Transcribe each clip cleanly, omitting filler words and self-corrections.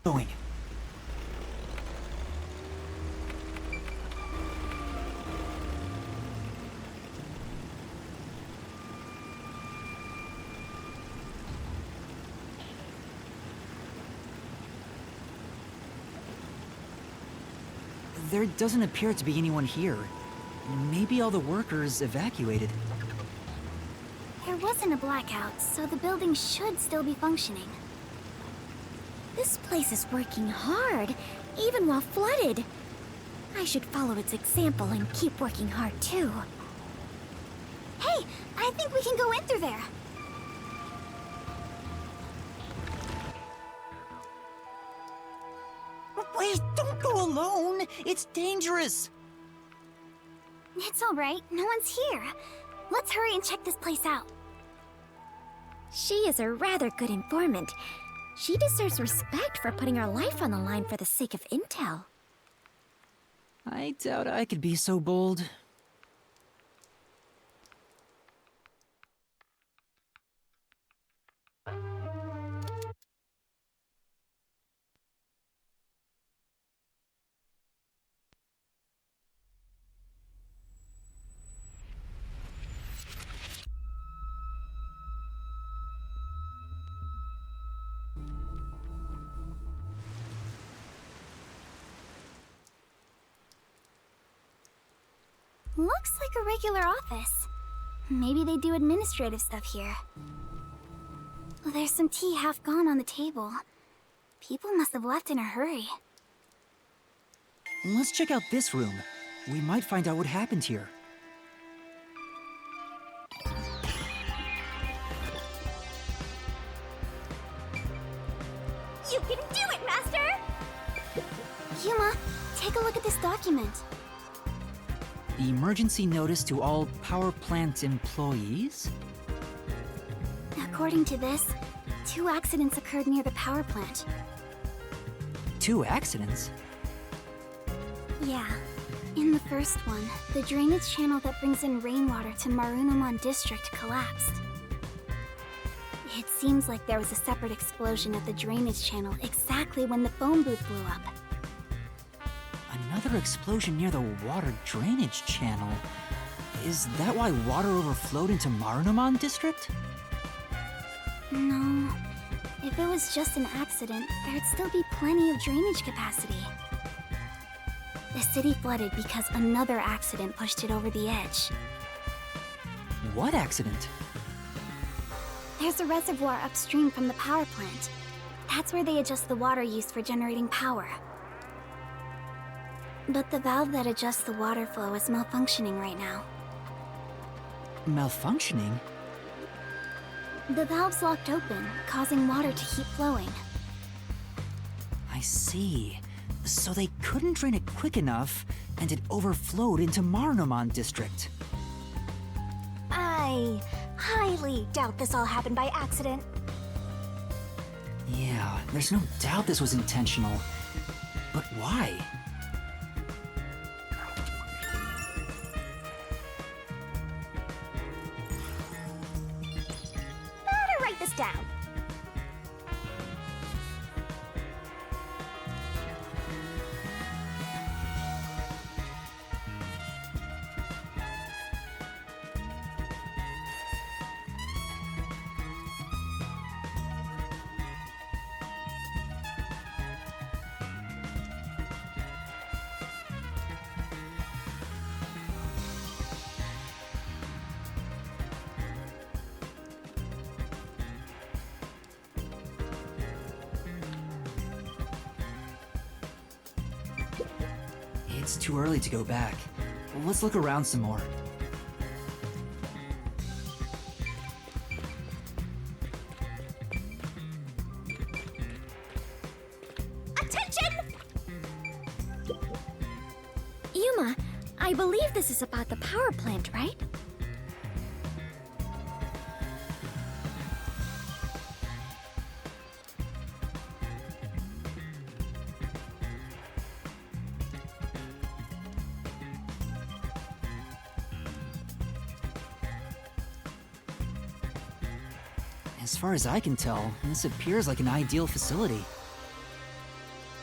Going. There doesn't appear to be anyone here. Maybe all the workers evacuated. There wasn't a blackout, so the building should still be functioning. This place is working hard, even while flooded. I should follow its example and keep working hard too. Hey, I think we can go in through there. Wait, don't go alone! It's dangerous! It's all right, no one's here. Let's hurry and check this place out. She is a rather good informant. She deserves respect for putting her life on the line for the sake of intel. I doubt I could be so bold. Looks like a regular office. Maybe they do administrative stuff here. Well, there's some tea half gone on the table. People must have left in a hurry. Let's check out this room. We might find out what happened here. You can do it, Master! Yuma, take a look at this document. Emergency notice to all power plant employees? According to this, 2 accidents occurred near the power plant. 2 accidents? Yeah. In the first one, the drainage channel that brings in rainwater to Marunouman District collapsed. It seems like there was a separate explosion at the drainage channel exactly when the phone booth blew up. Another explosion near the water drainage channel. Is that why water overflowed into Marunouman District? No. If it was just an accident, there'd still be plenty of drainage capacity. The city flooded because another accident pushed it over the edge. What accident? There's a reservoir upstream from the power plant. That's where they adjust the water used for generating power. But the valve that adjusts the water flow is malfunctioning right now. Malfunctioning? The valve's locked open, causing water to keep flowing. I see. So they couldn't drain it quick enough, and it overflowed into Marunouman District. I highly doubt this all happened by accident. Yeah, there's no doubt this was intentional. But why? Better write this down. It's too early to go back. Let's look around some more. Attention! Yuma, I believe this is about the power plant, right? As far as I can tell, this appears like an ideal facility.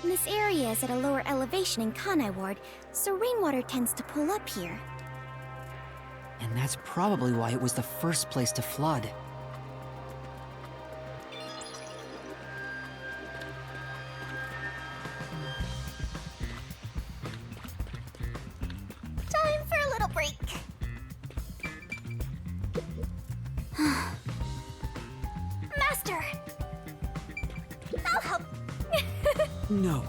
This area is at a lower elevation in Kanai Ward, so rainwater tends to pool up here. And that's probably why it was the first place to flood. Time for a little break. Master! I'll help. No.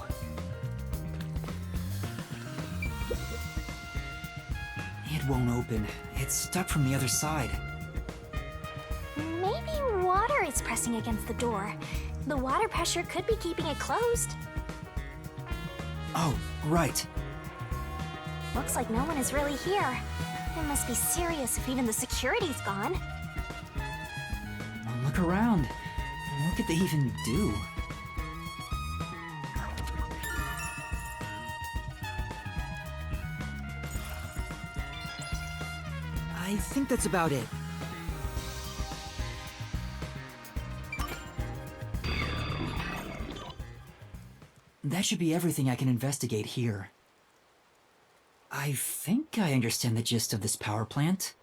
It won't open. It's stuck from the other side. Maybe water is pressing against the door. The water pressure could be keeping it closed. Oh, right. Looks like no one is really here. It must be serious if even the security's gone. Look around. What could they even do? I think that's about it. That should be everything I can investigate here. I think I understand the gist of this power plant.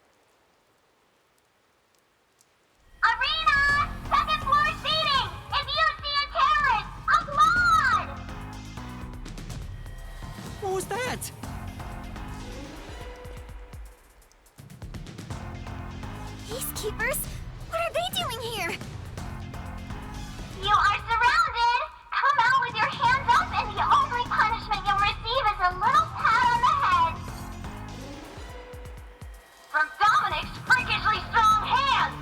Arena! Second floor seating! If you see a terrorist, applaud! What was that? Peacekeepers? What are they doing here? You are surrounded! Come out with your hands up and the only punishment you'll receive is a little pat on the head. From Dominic's freakishly strong hands!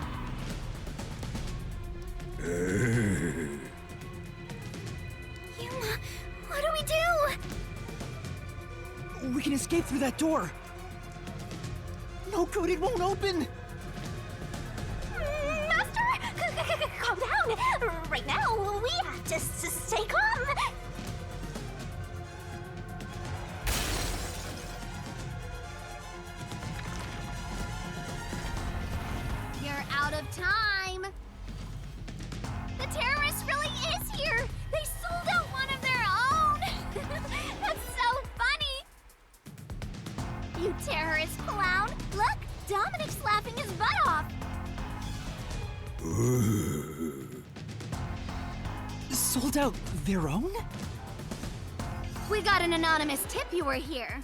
Yuma, what do we do? We can escape through that door. No good, it won't open. Master! Calm down! Right now, we have to stay calm! You're out of time! The terrorist really is here! They sold out one of their own! That's so funny! You terrorist clown! Look! Dominic's laughing his butt off! Sold out their own? We got an anonymous tip you were here.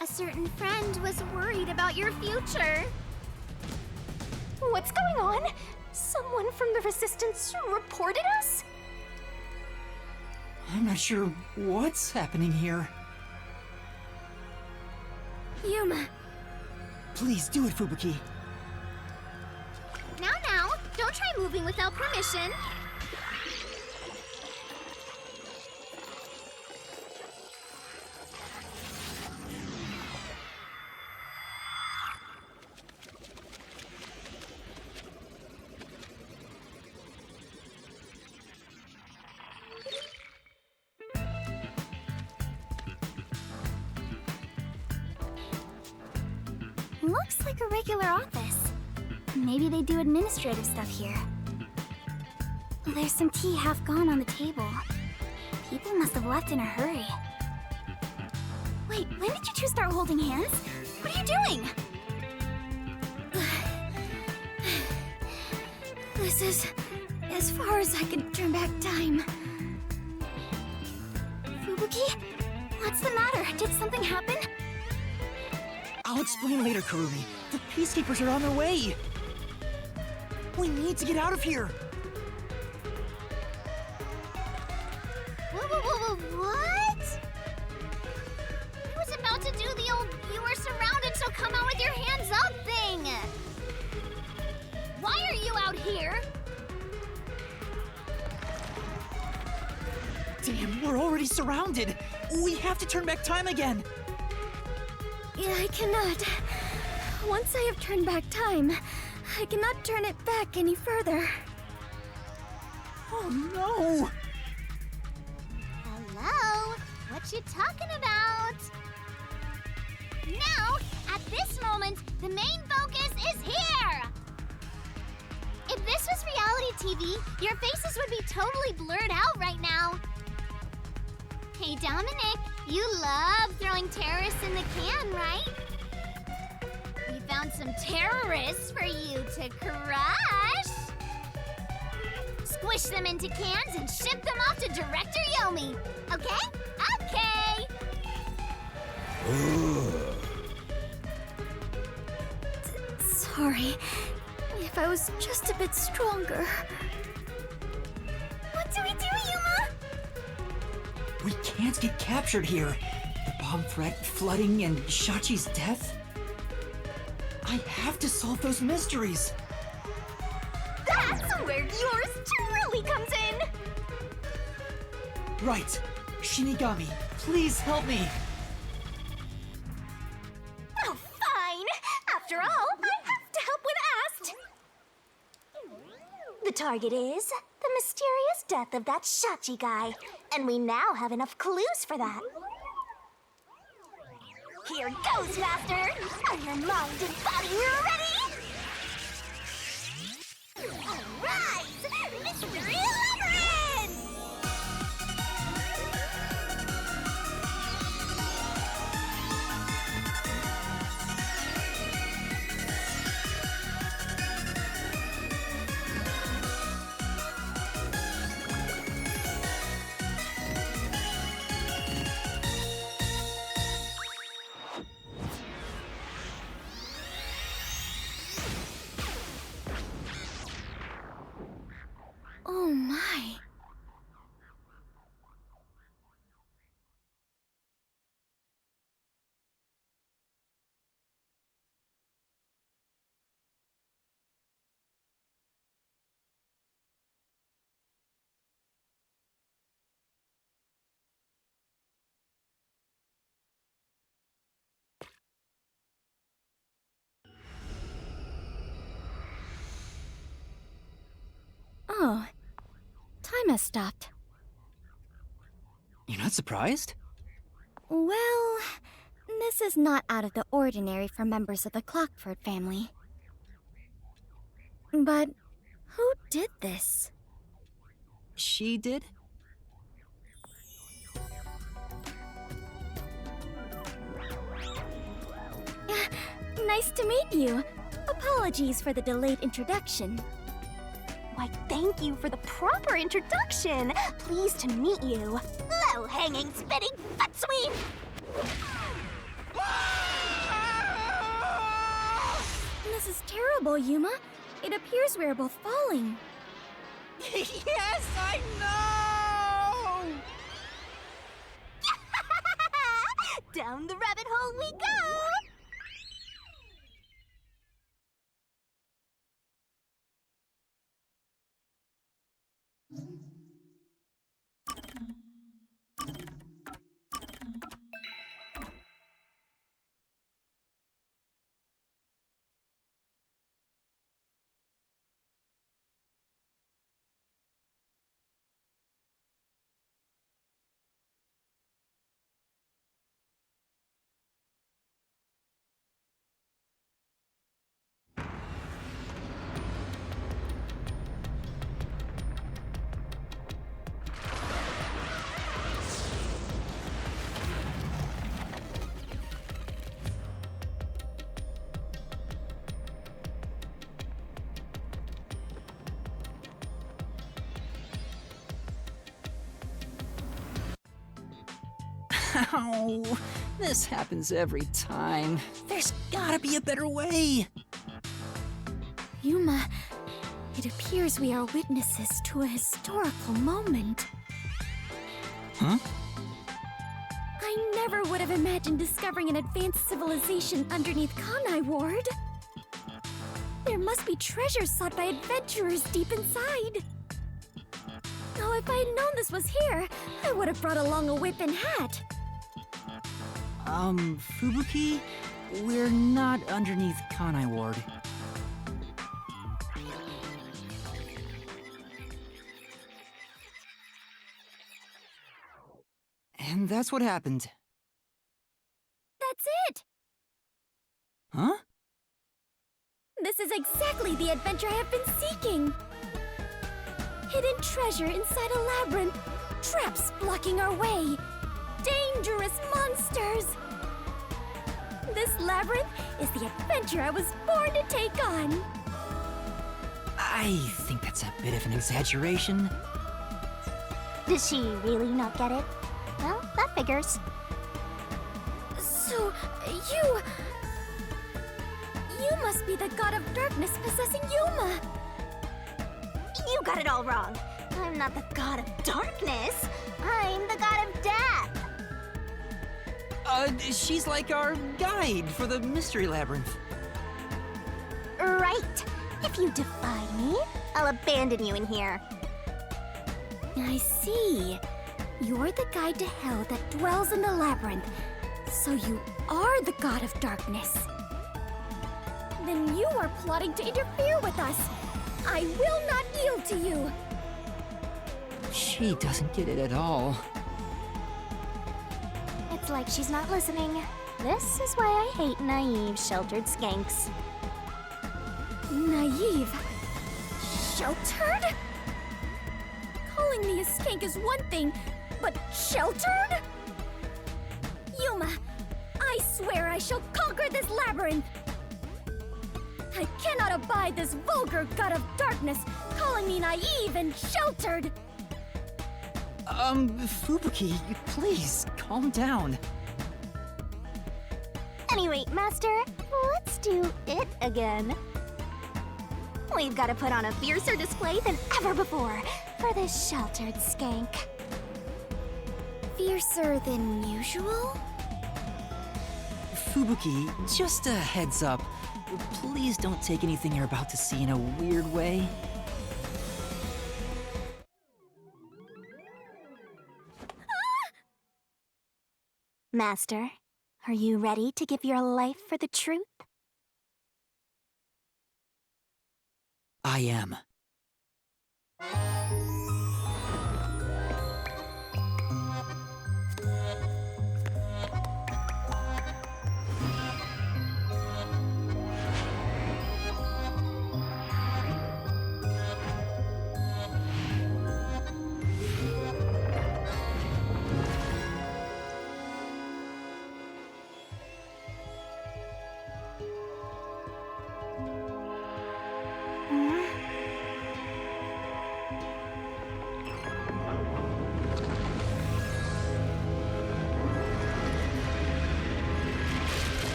A certain friend was worried about your future. What's going on? Someone from the Resistance reported us? I'm not sure what's happening here. Yuma. Please do it, Fubuki. Now, don't try moving without permission. Looks like a regular office. Maybe they do administrative stuff here. There's some tea half gone on the table. People must have left in a hurry. Wait, when did you two start holding hands? What are you doing? This is as far as I can turn back time. Fubuki? What's the matter? Did something happen? I'll explain later, Kurumi. The Peacekeepers are on their way. We need to get out of here. What? I was about to do the old "you were surrounded, so come out with your hands up" thing. Why are you out here? Damn, we're already surrounded. We have to turn back time again. I cannot. Once I have turned back time, I cannot turn it back any further. Oh no! Hello? What you talking about? Now, at this moment, the main focus is here! If this was reality TV, your faces would be totally blurred out right now. Hey, Dominic, you love throwing terrorists in the can, right? We found some terrorists for you to crush. Squish them into cans and ship them off to Director Yomi. Okay? Okay! Sorry. If I was just a bit stronger. What do we do, Yuma? We can't get captured here. The bomb threat, flooding, and Shachi's death. I have to solve those mysteries. That's where yours truly comes in! Right. Shinigami, please help me. Oh, fine! After all, I have to help when asked! The target is the mysterious death of that Shachi guy, and we now have enough clues for that. Here goes, Master! Are your mind and body ready? Arise! Mystery Labyrinth! Oh my. Oh. Time has stopped. You're not surprised? Well, this is not out of the ordinary for members of the Clockford family. But who did this? She did? Nice to meet you. Apologies for the delayed introduction. Why, thank you for the proper introduction. Pleased to meet you. Low-hanging, spitting butt sweep! This is terrible, Yuma. It appears we are both falling. Yes, I know! Down the rabbit hole we go! Ow! This happens every time. There's gotta be a better way! Yuma, it appears we are witnesses to a historical moment. Huh? I never would have imagined discovering an advanced civilization underneath Kanai Ward. There must be treasures sought by adventurers deep inside. Oh, if I had known this was here, I would have brought along a whip and hat. Fubuki? We're not underneath Kanai Ward. And that's what happened. That's it! Huh? This is exactly the adventure I have been seeking! hidden treasure inside a labyrinth, traps blocking our way, dangerous monsters. This labyrinth is the adventure I was born to take on. I think that's a bit of an exaggeration. Does she really not get it? Well, that figures. So, you must be the god of darkness possessing Yuma. You got it all wrong. I'm not the god of darkness. I'm the god of death. She's like our guide for the Mystery Labyrinth. Right. If you defy me, I'll abandon you in here. I see. You're the guide to hell that dwells in the labyrinth. So you are the god of darkness. Then you are plotting to interfere with us. I will not yield to you. She doesn't get it at all. It's like she's not listening. This is why I hate naive, sheltered skanks. Naive. Sheltered? Calling me a skank is one thing, but sheltered? Yuma, I swear I shall conquer this labyrinth! I cannot abide this vulgar god of darkness calling me naive and sheltered! Fubuki, please, calm down. Anyway, Master, let's do it again. We've got to put on a fiercer display than ever before for this sheltered skank. Fiercer than usual? Fubuki, just a heads up. Please don't take anything you're about to see in a weird way. Master, are you ready to give your life for the truth? I am.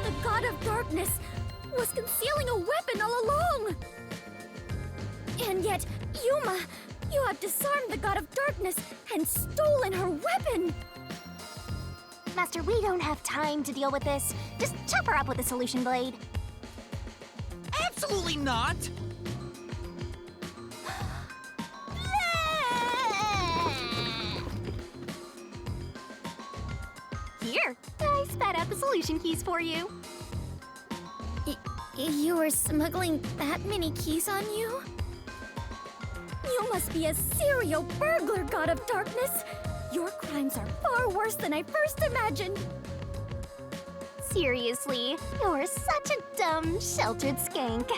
The god of darkness was concealing a weapon all along! And yet, Yuma, you have disarmed the god of darkness and stolen her weapon! Master, we don't have time to deal with this. Just chop her up with a solution blade. Absolutely not! Here, I spat out the solution keys for you. You were smuggling that many keys on you? You must be a serial burglar, god of darkness! Your crimes are far worse than I first imagined! Seriously, you're such a dumb, sheltered skank.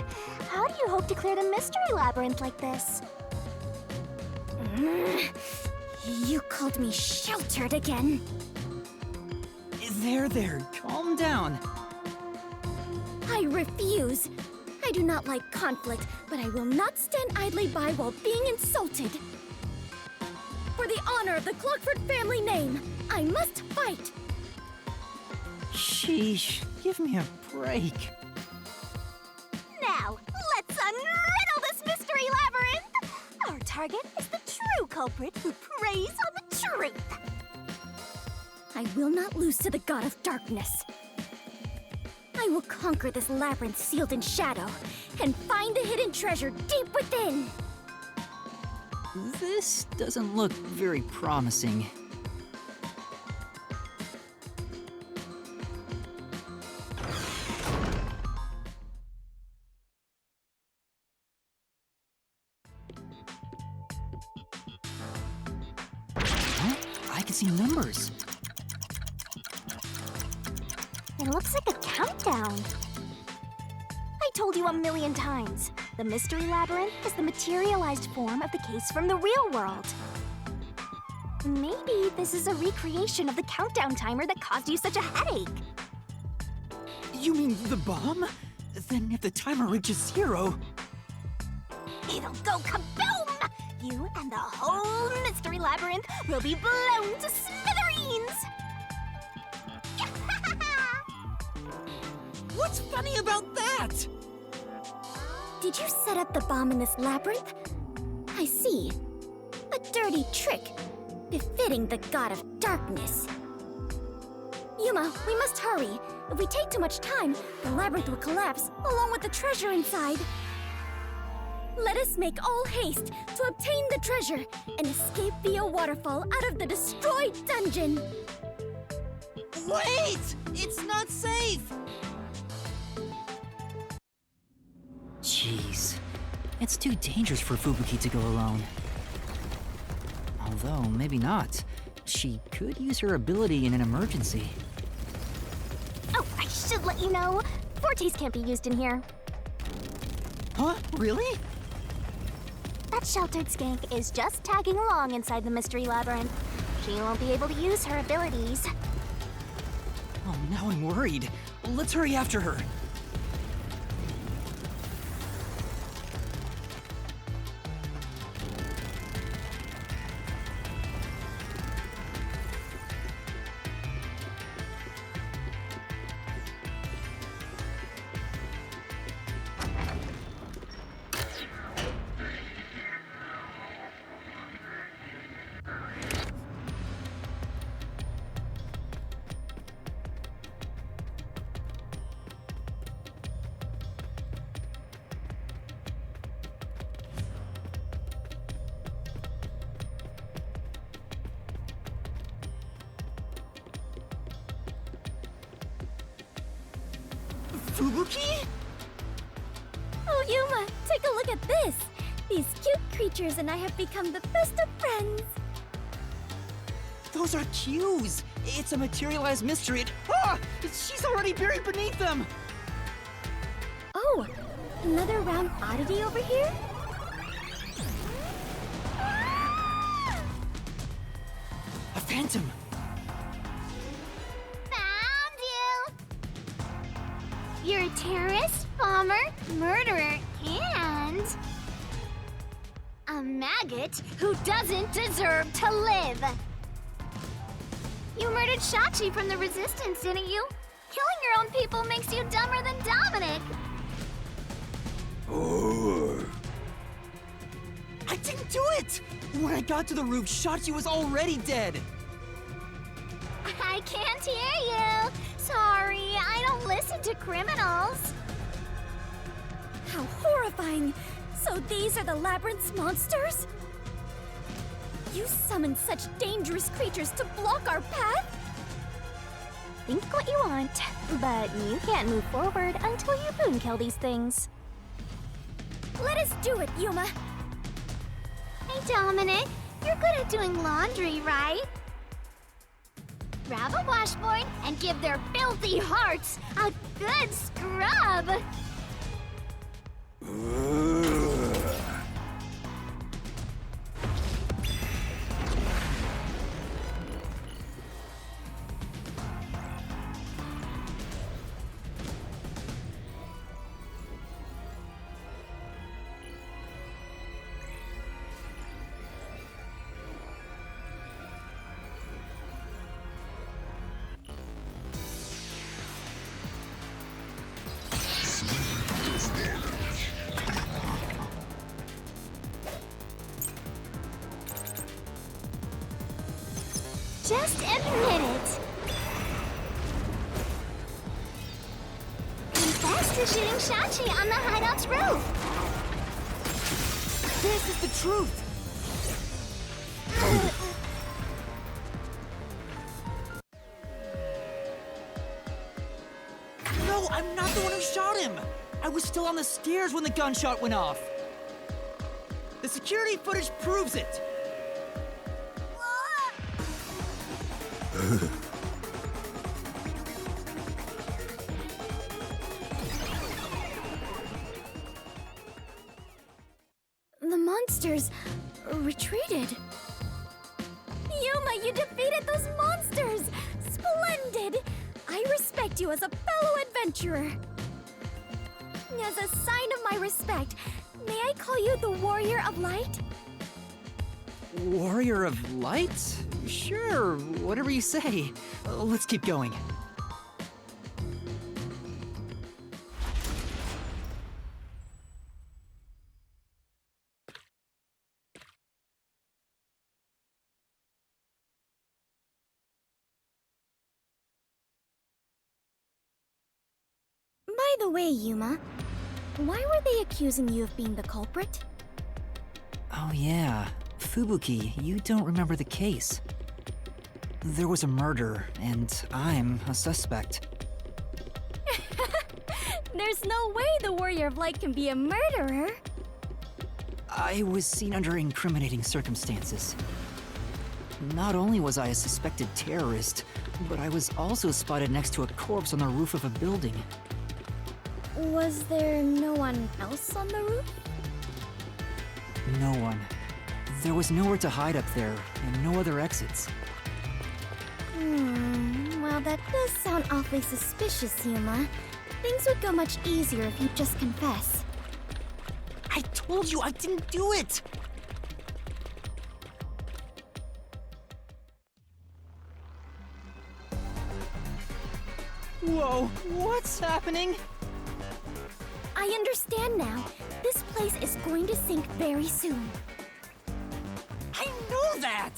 How do you hope to clear the mystery labyrinth like this? You called me sheltered again. There, calm down. I refuse. I do not like conflict, but I will not stand idly by while being insulted. For the honor of the Clockford family name, I must fight. Sheesh, give me a break. Now, let's unriddle this mystery labyrinth! Our target is the true culprit who preys on the truth. I will not lose to the god of darkness. I will conquer this labyrinth sealed in shadow and find the hidden treasure deep within. This doesn't look very promising. Huh? I can see numbers. It looks like a countdown. I told you a million times. The Mystery Labyrinth is the materialized form of the case from the real world. Maybe this is a recreation of the countdown timer that caused you such a headache. You mean the bomb? Then if the timer reaches 0... It'll go kaboom! You and the whole Mystery Labyrinth will be blown to smithereens! What's funny about that? Did you set up the bomb in this labyrinth? I see. A dirty trick, befitting the god of darkness. Yuma, we must hurry. If we take too much time, the labyrinth will collapse, along with the treasure inside. Let us make all haste to obtain the treasure and escape via waterfall out of the destroyed dungeon. Wait! It's not safe! Jeez. It's too dangerous for Fubuki to go alone. Although, maybe not. She could use her ability in an emergency. Oh, I should let you know. Fortes can't be used in here. Huh? Really? That sheltered skank is just tagging along inside the Mystery Labyrinth. She won't be able to use her abilities. Oh, now I'm worried. Let's hurry after her. Fubuki? Oh, Yuma, take a look at this. These cute creatures and I have become the best of friends. Those are cues! It's a materialized mystery. She's already buried beneath them! Oh, another round oddity over here? A phantom! Found you! You're a terrorist, bomber, murderer, and... a maggot who doesn't deserve to live! You murdered Shachi from the Resistance, didn't you? Killing your own people makes you dumber than Dominic! I didn't do it! When I got to the roof, Shachi was already dead! I can't hear you! Sorry, I don't listen to criminals! How horrifying! So these are the labyrinth's monsters? You summoned such dangerous creatures to block our path? Think what you want, but you can't move forward until you boon kill these things. Let us do it, Yuma! Hey Dominic, you're good at doing laundry, right? Grab a washboard and give their filthy hearts a good scrub! Just admit it. Confess to shooting Shachi on the hideout's roof. This is the truth! No, I'm not the one who shot him! I was still on the stairs when the gunshot went off! The security footage proves it! monsters retreated. Yuma, you defeated those monsters! Splendid! I respect you as a fellow adventurer. As a sign of my respect, may I call you the Warrior of Light? Warrior of Light? Sure, whatever you say. Let's keep going. By the way, Yuma, why were they accusing you of being the culprit? Oh yeah, Fubuki, you don't remember the case. There was a murder, and I'm a suspect. There's no way the Warrior of Light can be a murderer. I was seen under incriminating circumstances. Not only was I a suspected terrorist, but I was also spotted next to a corpse on the roof of a building. Was there no one else on the roof? No one. There was nowhere to hide up there, and no other exits. Well, that does sound awfully suspicious, Yuma. Things would go much easier if you'd just confess. I told you I didn't do it! Whoa, what's happening? I understand now. This place is going to sink very soon. I know that!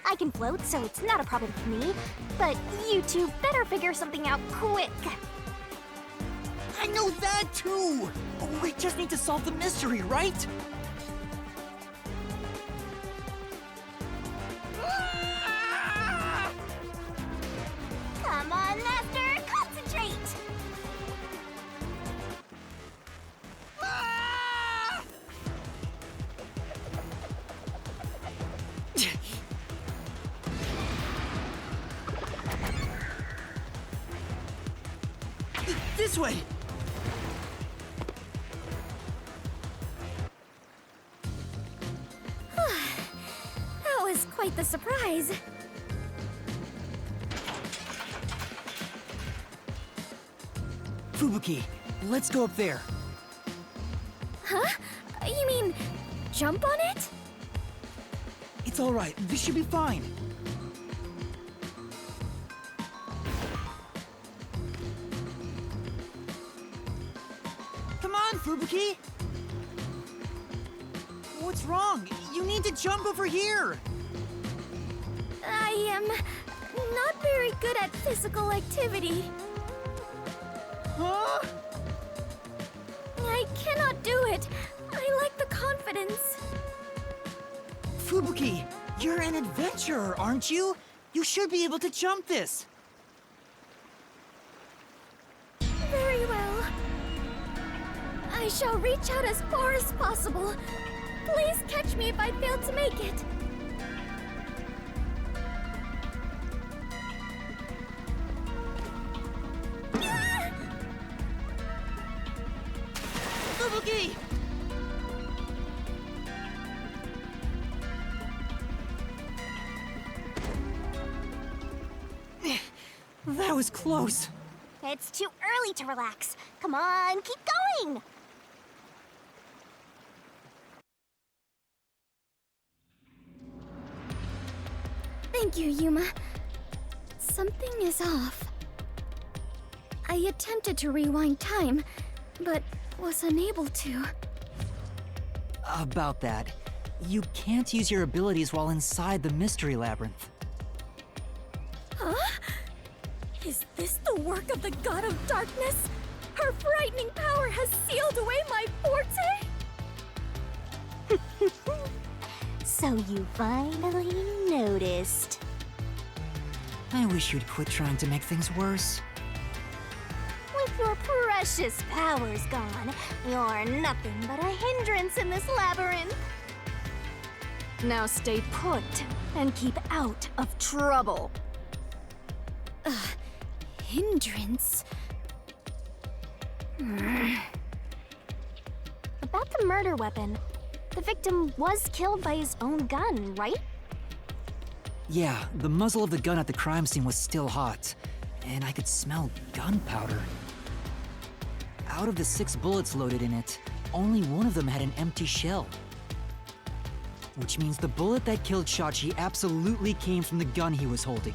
I can float, so it's not a problem for me. But you two better figure something out quick. I know that too! We just need to solve the mystery, right? Come on, Master, concentrate! This way! That was quite the surprise. Fubuki, let's go up there. Huh? You mean jump on it? It's alright, this should be fine. Come on, Fubuki! What's wrong? You need to jump over here! I am not very good at physical activity. Huh? I cannot do it. I lack the confidence. Fubuki, you're an adventurer, aren't you? You should be able to jump this. Very well. I shall reach out as far as possible. Please catch me if I fail to make it. Fubuki! That was close. It's too early to relax. Come on, keep going! Thank you, Yuma. Something is off. I attempted to rewind time, but was unable to. About that, you can't use your abilities while inside the Mystery Labyrinth. Huh? Is this the work of the God of Darkness? Her frightening power has sealed away my forte? So you finally noticed. I wish you'd quit trying to make things worse. With your precious powers gone, you're nothing but a hindrance in this labyrinth. Now stay put and keep out of trouble. Hindrance? About to a murder weapon. The victim was killed by his own gun, right? Yeah, the muzzle of the gun at the crime scene was still hot, and I could smell gunpowder. Out of the 6 bullets loaded in it, only one of them had an empty shell. Which means the bullet that killed Shachi absolutely came from the gun he was holding.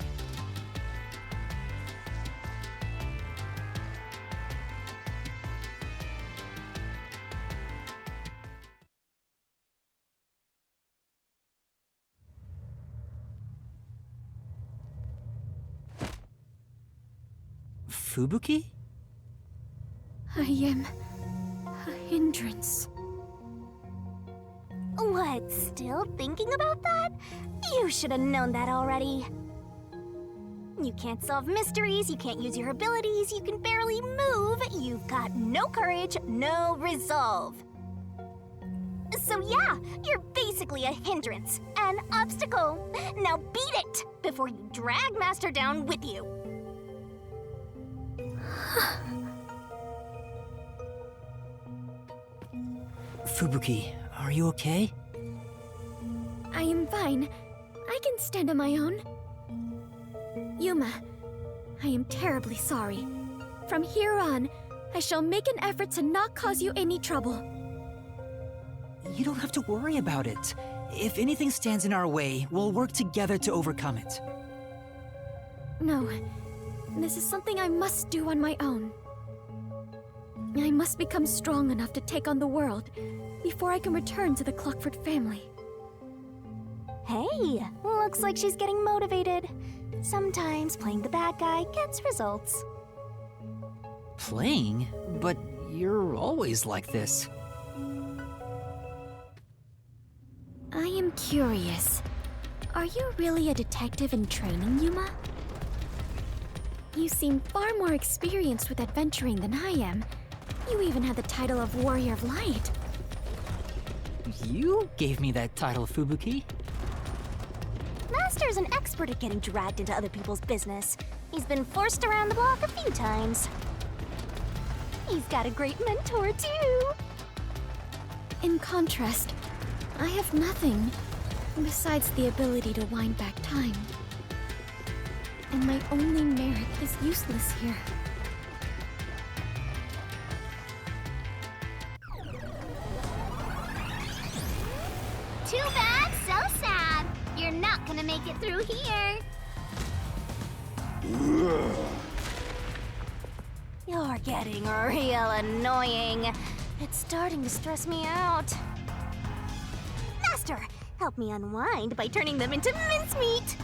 Fubuki? I am a hindrance. What, still thinking about that? You should have known that already. You can't solve mysteries, you can't use your abilities, you can barely move, you've got no courage, no resolve. So yeah, you're basically a hindrance, an obstacle. Now beat it before you drag Master down with you. Fubuki, are you okay? I am fine. I can stand on my own. Yuma, I am terribly sorry. From here on, I shall make an effort to not cause you any trouble. You don't have to worry about it. If anything stands in our way, we'll work together to overcome it. No, this is something I must do on my own. I must become strong enough to take on the world before I can return to the Clockford family. Hey, looks like she's getting motivated. Sometimes playing the bad guy gets results. Playing? But you're always like this. I am curious. Are you really a detective in training, Yuma? You seem far more experienced with adventuring than I am. You even had the title of Warrior of Light. You gave me that title, Fubuki. Master's an expert at getting dragged into other people's business. He's been forced around the block a few times. He's got a great mentor, too. In contrast, I have nothing besides the ability to wind back time. And my only merit is useless here. Too bad, so sad. You're not gonna make it through here. You're getting real annoying. It's starting to stress me out. Master, help me unwind by turning them into mincemeat.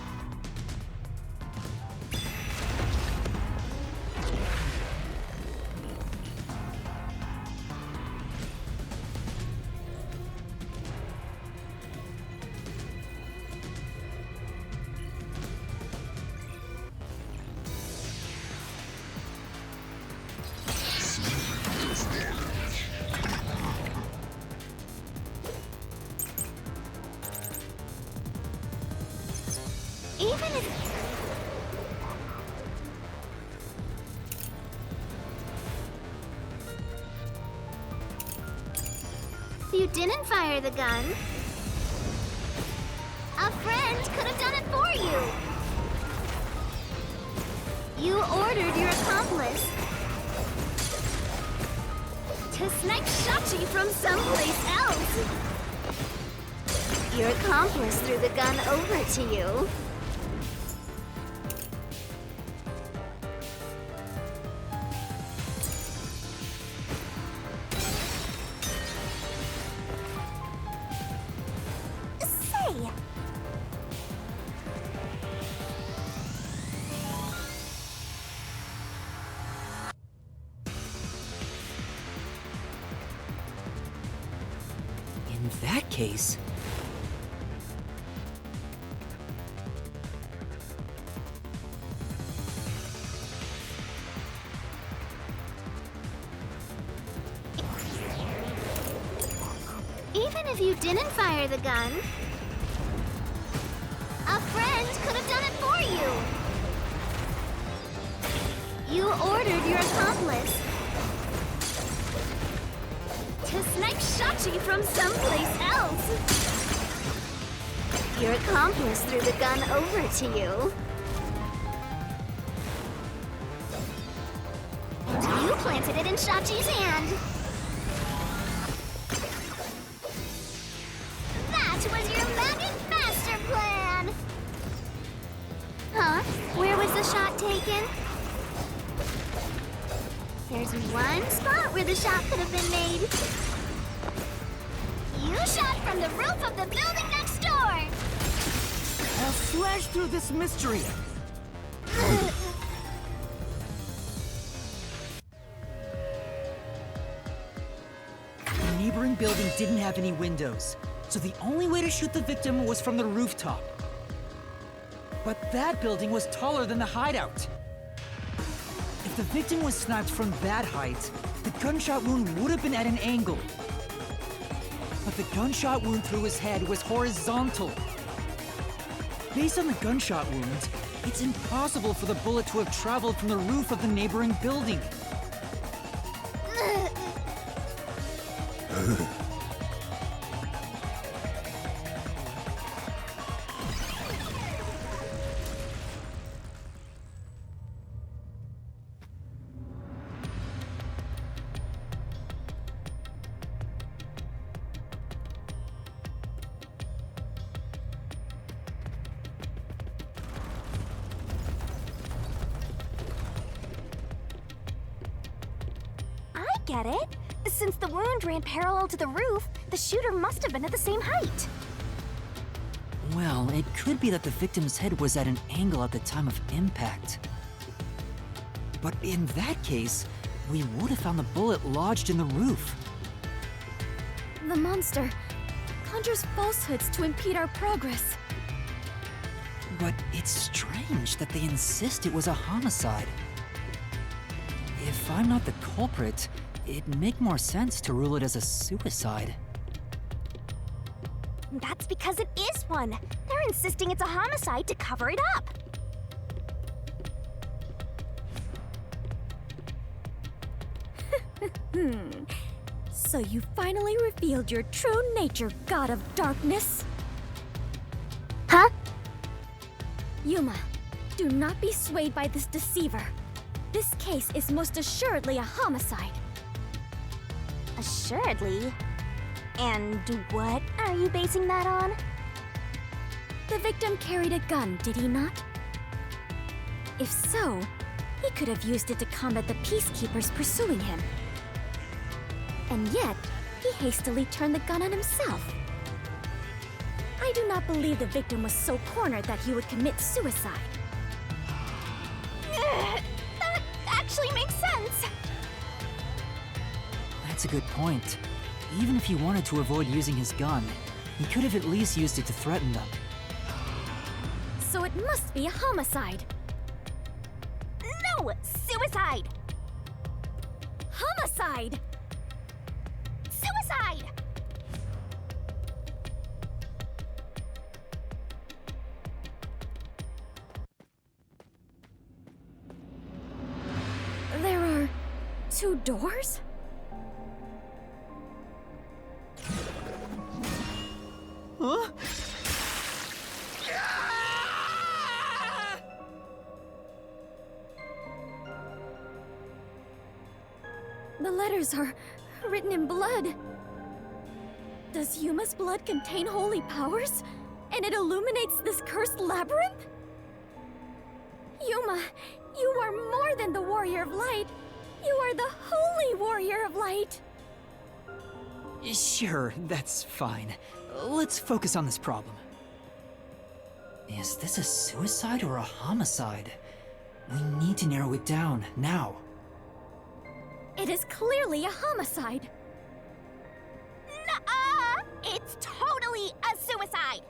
Even if... You didn't fire the gun. A friend could have done it for you. You ordered your accomplice to snatch Shachi from someplace else. Your accomplice threw the gun over to you. Say, In that case... even if you didn't fire the gun, a friend could have done it for you. You ordered your accomplice to snipe Shachi from someplace else. Your accomplice threw the gun over to you. And you planted it in Shachi's hand. That was your magic master plan! Huh? Where was the shot taken? There's one spot where the shot could have been made. You shot from the roof of the building next door! I'll slash through this mystery! The neighboring building didn't have any windows, so the only way to shoot the victim was from the rooftop. But that building was taller than the hideout. If the victim was sniped from that height, the gunshot wound would have been at an angle. But the gunshot wound through his head was horizontal. Based on the gunshot wound, it's impossible for the bullet to have traveled from the roof of the neighboring building. Get it? Since the wound ran parallel to the roof, the shooter must have been at the same height. Well, it could be that the victim's head was at an angle at the time of impact. But in that case, we would have found the bullet lodged in the roof. The monster conjures falsehoods to impede our progress. But it's strange that they insist it was a homicide. If I'm not the culprit, it'd make more sense to rule it as a suicide. That's because it is one. They're insisting it's a homicide to cover it up. So you finally revealed your true nature, God of Darkness? Huh? Yuma, do not be swayed by this deceiver. This case is most assuredly a homicide. Assuredly. And what are you basing that on? The victim carried a gun, did he not? If so, he could have used it to combat the peacekeepers pursuing him. And yet, he hastily turned the gun on himself. I do not believe the victim was so cornered that he would commit suicide. That actually makes sense. That's a good point. Even if he wanted to avoid using his gun, he could have at least used it to threaten them. So it must be a homicide. No! Suicide! Homicide! Suicide! There are 2 doors? Huh? The letters are written in blood. Does Yuma's blood contain holy powers? And it illuminates this cursed labyrinth? Yuma, you are more than the warrior of light. You are the holy warrior of light. Sure, that's fine. Let's focus on this problem. Is this a suicide or a homicide? We need to narrow it down, now. It is clearly a homicide. Nuh-uh! It's totally a suicide!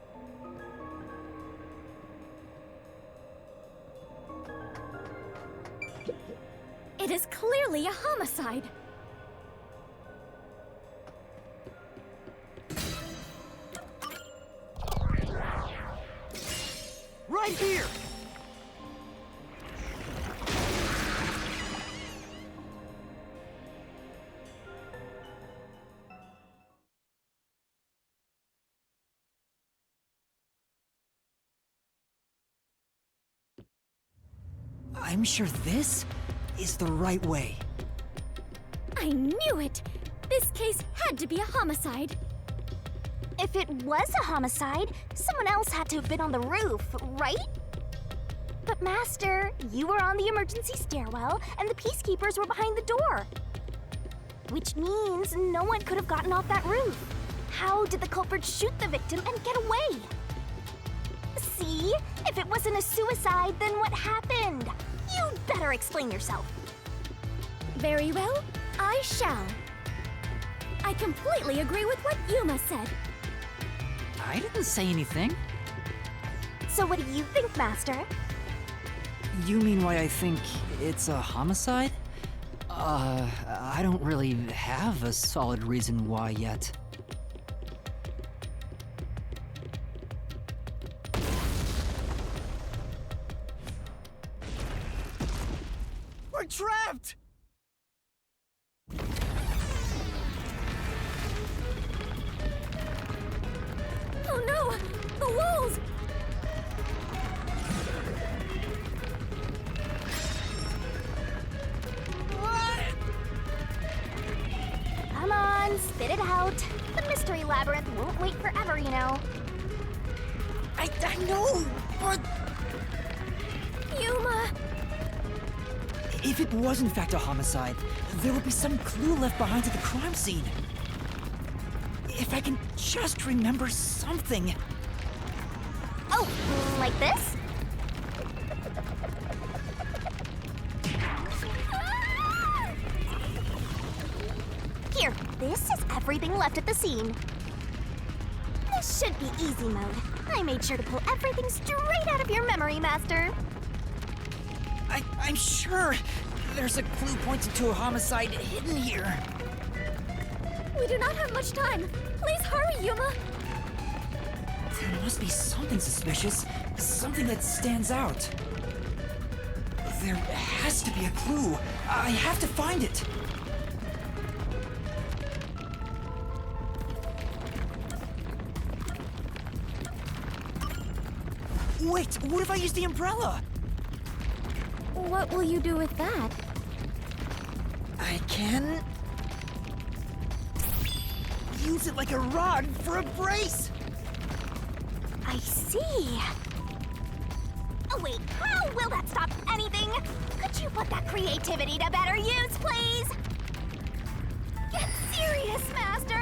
It is clearly a homicide. Right here! I'm sure this is the right way. I knew it! This case had to be a homicide. If it was a homicide, someone else had to have been on the roof, right? But Master, you were on the emergency stairwell, and the peacekeepers were behind the door. Which means no one could have gotten off that roof. How did the culprit shoot the victim and get away? See? If it wasn't a suicide, then what happened? You'd better explain yourself. Very well, I shall. I completely agree with what Yuma said. I didn't say anything. So what do you think, Master? You mean why I think it's a homicide? I don't really have a solid reason why yet. We're trapped! Oh no! The walls! Come on, spit it out. The mystery labyrinth won't wait forever, you know. I know, but Yuma! if it was in fact a homicide, there would be some clue left behind at the crime scene. If I can just remember something. Oh, like this? Here, this is everything left at the scene. This should be easy mode. I made sure to pull everything straight out of your memory, Master. I'm sure there's a clue pointing to a homicide hidden here. We do not have much time. Please hurry, Yuma! There must be something suspicious, something that stands out. There has to be a clue. I have to find it. Wait, what if I use the umbrella? What will you do with that? I can use it like a rod for a brace. I see. Oh wait, how will that stop anything? Could you put that creativity to better use, please? Get serious, Master!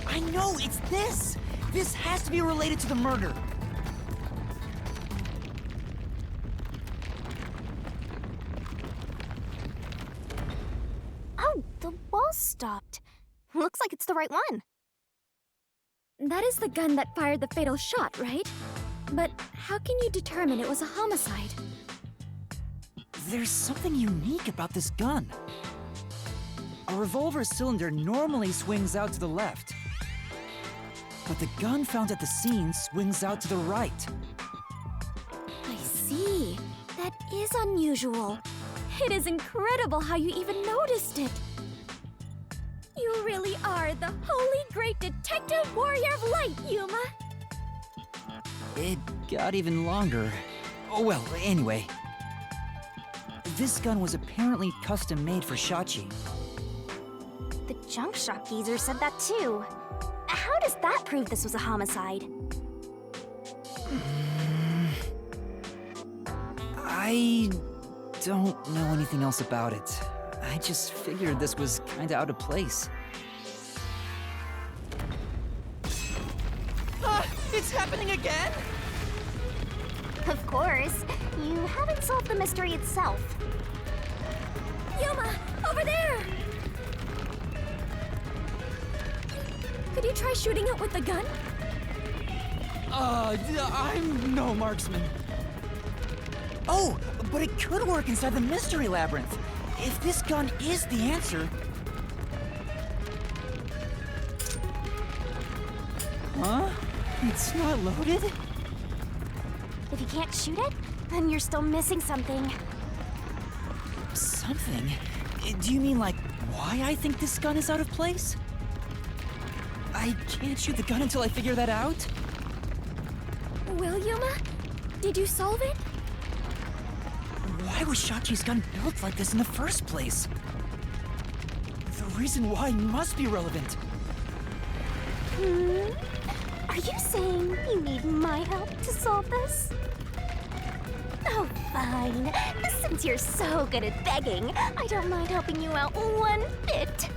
I know, it's this! This has to be related to the murder. Oh, the wall stopped. Looks like it's the right one. That is the gun that fired the fatal shot, right? But how can you determine it was a homicide? There's something unique about this gun. A revolver cylinder normally swings out to the left, but the gun found at the scene swings out to the right. I see. That is unusual. It is incredible how you even noticed it. You really are the holy great detective warrior of light, Yuma. It got even longer. Oh well, anyway. This gun was apparently custom made for Shachi. The junk shop geezer said that too. How does that prove this was a homicide? I don't know anything else about it. I just figured this was kinda out of place. It's happening again? Of course. You haven't solved the mystery itself. Yuma, over there! Could you try shooting it with the gun? I'm no marksman. Oh, but it could work inside the mystery labyrinth. If this gun is the answer... Huh? It's not loaded? If you can't shoot it, then you're still missing something. Something? Do you mean like why I think this gun is out of place? I can't shoot the gun until I figure that out? Well, Yuma, did you solve it? Why was Shachi's gun built like this in the first place? The reason why must be relevant. Are you saying you need my help to solve this? Oh, fine. Since you're so good at begging, I don't mind helping you out one bit.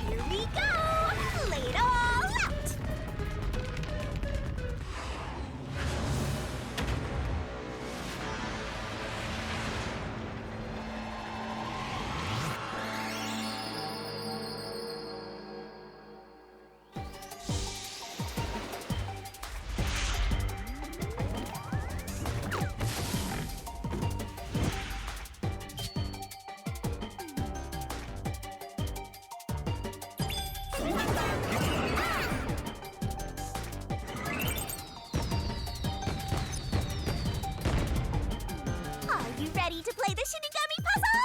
Here we go! Lay it all out! Are you ready to play the Shinigami puzzle?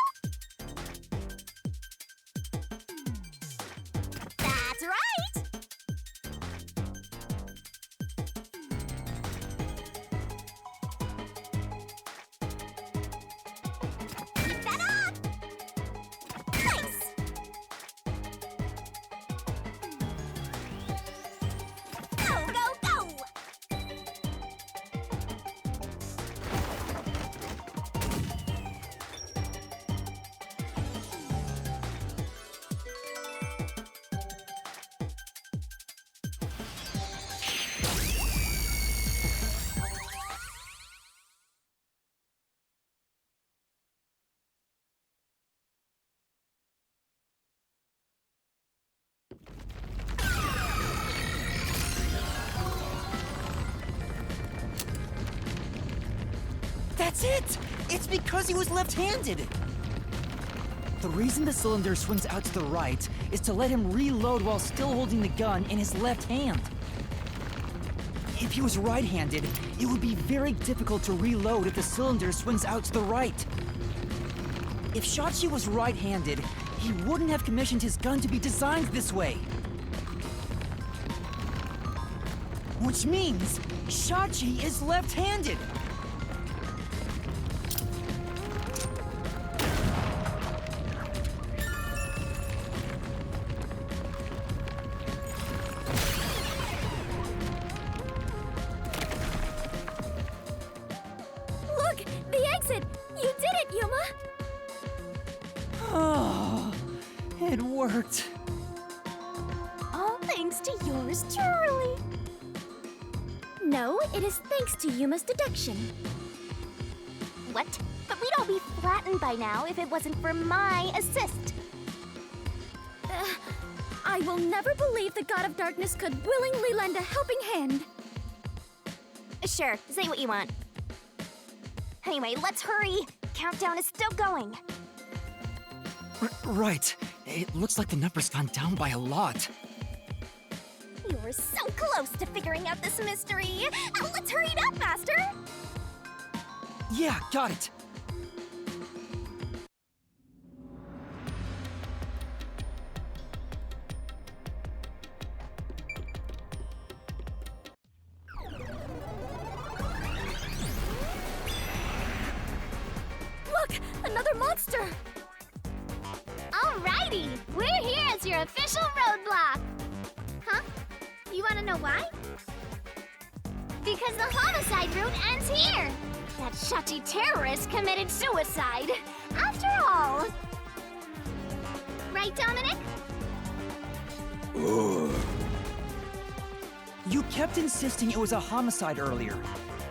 That's right! Keep that up! Nice! Go, go, go! That's it! It's because he was left-handed! The reason the cylinder swings out to the right is to let him reload while still holding the gun in his left hand. If he was right-handed, it would be very difficult to reload if the cylinder swings out to the right. If Shachi was right-handed, he wouldn't have commissioned his gun to be designed this way. Which means Shachi is left-handed! Look, the exit! You did it, Yuma! Oh, it worked. All thanks to yours truly. No, it is thanks to Yuma's deduction. What? But we'd all be flattened by now if it wasn't for my assist. I will never believe the God of Darkness could willingly lend a helping hand. Sure, say what you want. Anyway, let's hurry. Countdown is still going. Right. It looks like the number's gone down by a lot. You were so close to figuring out this mystery. Let's hurry it up, Master. Yeah, got it. Look, another monster! Alrighty, we're here as your official roadblock. Huh? You want to know why? Because the homicide route ends here. That Shachi terrorist committed suicide. After all. Right, Dominic? You kept insisting it was a homicide earlier,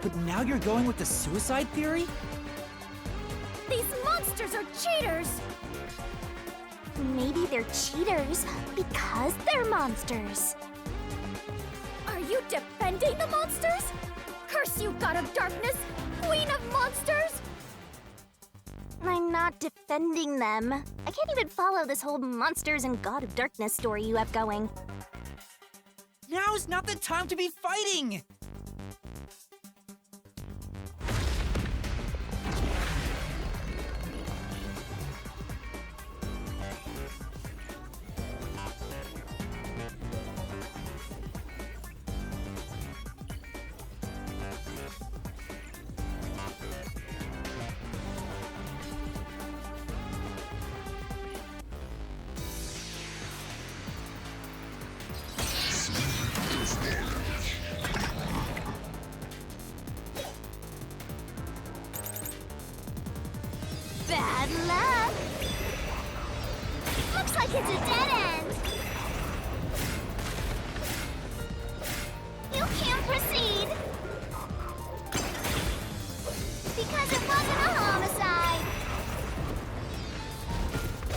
but now you're going with the suicide theory? These monsters are cheaters! Maybe they're cheaters because they're monsters. Are you defending the monsters? Curse you, God of Darkness! Queen of Monsters! I'm not defending them. I can't even follow this whole monsters and God of Darkness story you have going. Now's not the time to be fighting! Bad luck! Looks like it's a dead end! You can't proceed! Because it wasn't a homicide!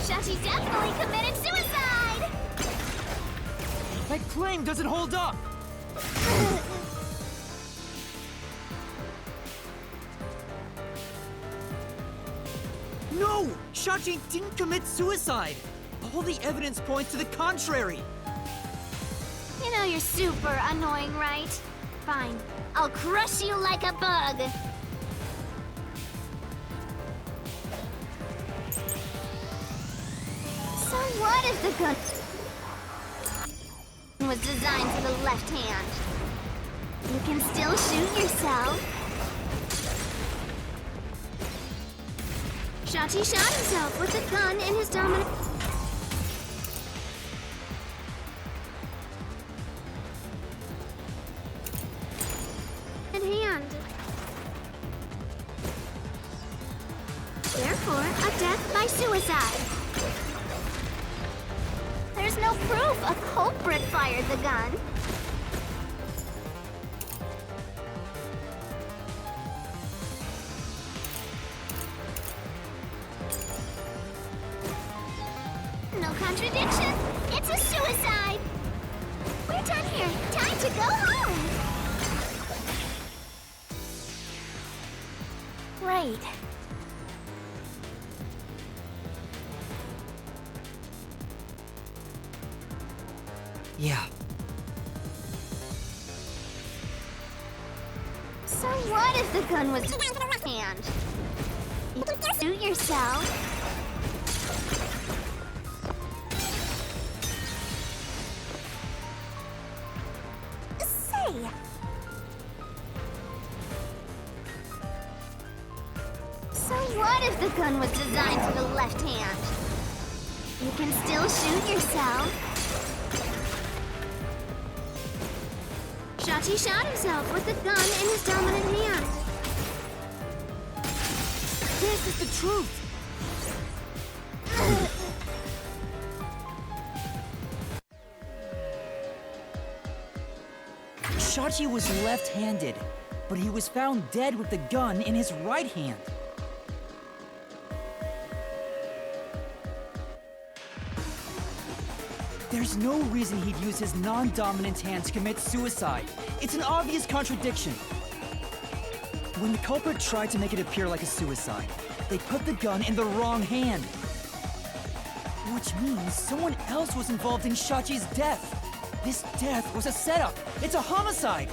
Shachi definitely committed suicide! My claim doesn't hold up! No! Shachi didn't commit suicide! All the evidence points to the contrary! You know you're super annoying, right? Fine. I'll crush you like a bug! So what if the gun was designed for the left hand? You can still shoot yourself. Shachi shot himself with a gun in his dominant hand. Therefore, a death by suicide. There's no proof a culprit fired the gun. No contradiction. It's a suicide. We're done here. Time to go home. Right. Yeah. So what if the gun was in your hand? You can shoot yourself. Say. So what if the gun was designed for the left hand? You can still shoot yourself. Shachi shot himself with the gun in his dominant hand. This is the truth! Shachi was left-handed, but he was found dead with the gun in his right hand. There's no reason he'd use his non-dominant hand to commit suicide. It's an obvious contradiction. When the culprit tried to make it appear like a suicide, they put the gun in the wrong hand. Which means someone else was involved in Shachi's death. This death was a setup. It's a homicide.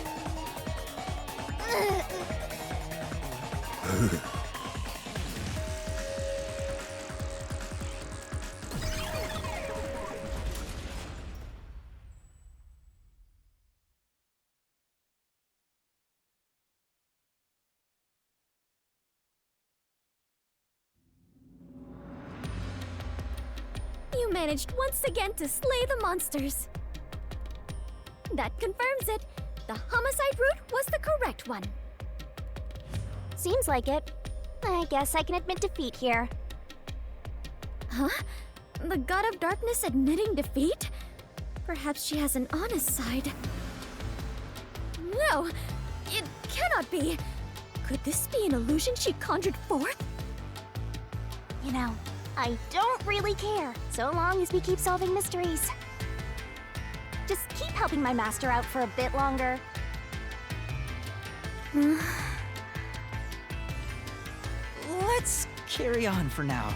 You managed once again to slay the monsters. That confirms it. The homicide route was the correct one. Seems like it. I guess I can admit defeat here. Huh? The God of Darkness admitting defeat? Perhaps she has an honest side. No! It cannot be! Could this be an illusion she conjured forth? You know, I don't really care, so long as we keep solving mysteries. Just keep helping my master out for a bit longer. Let's carry on for now.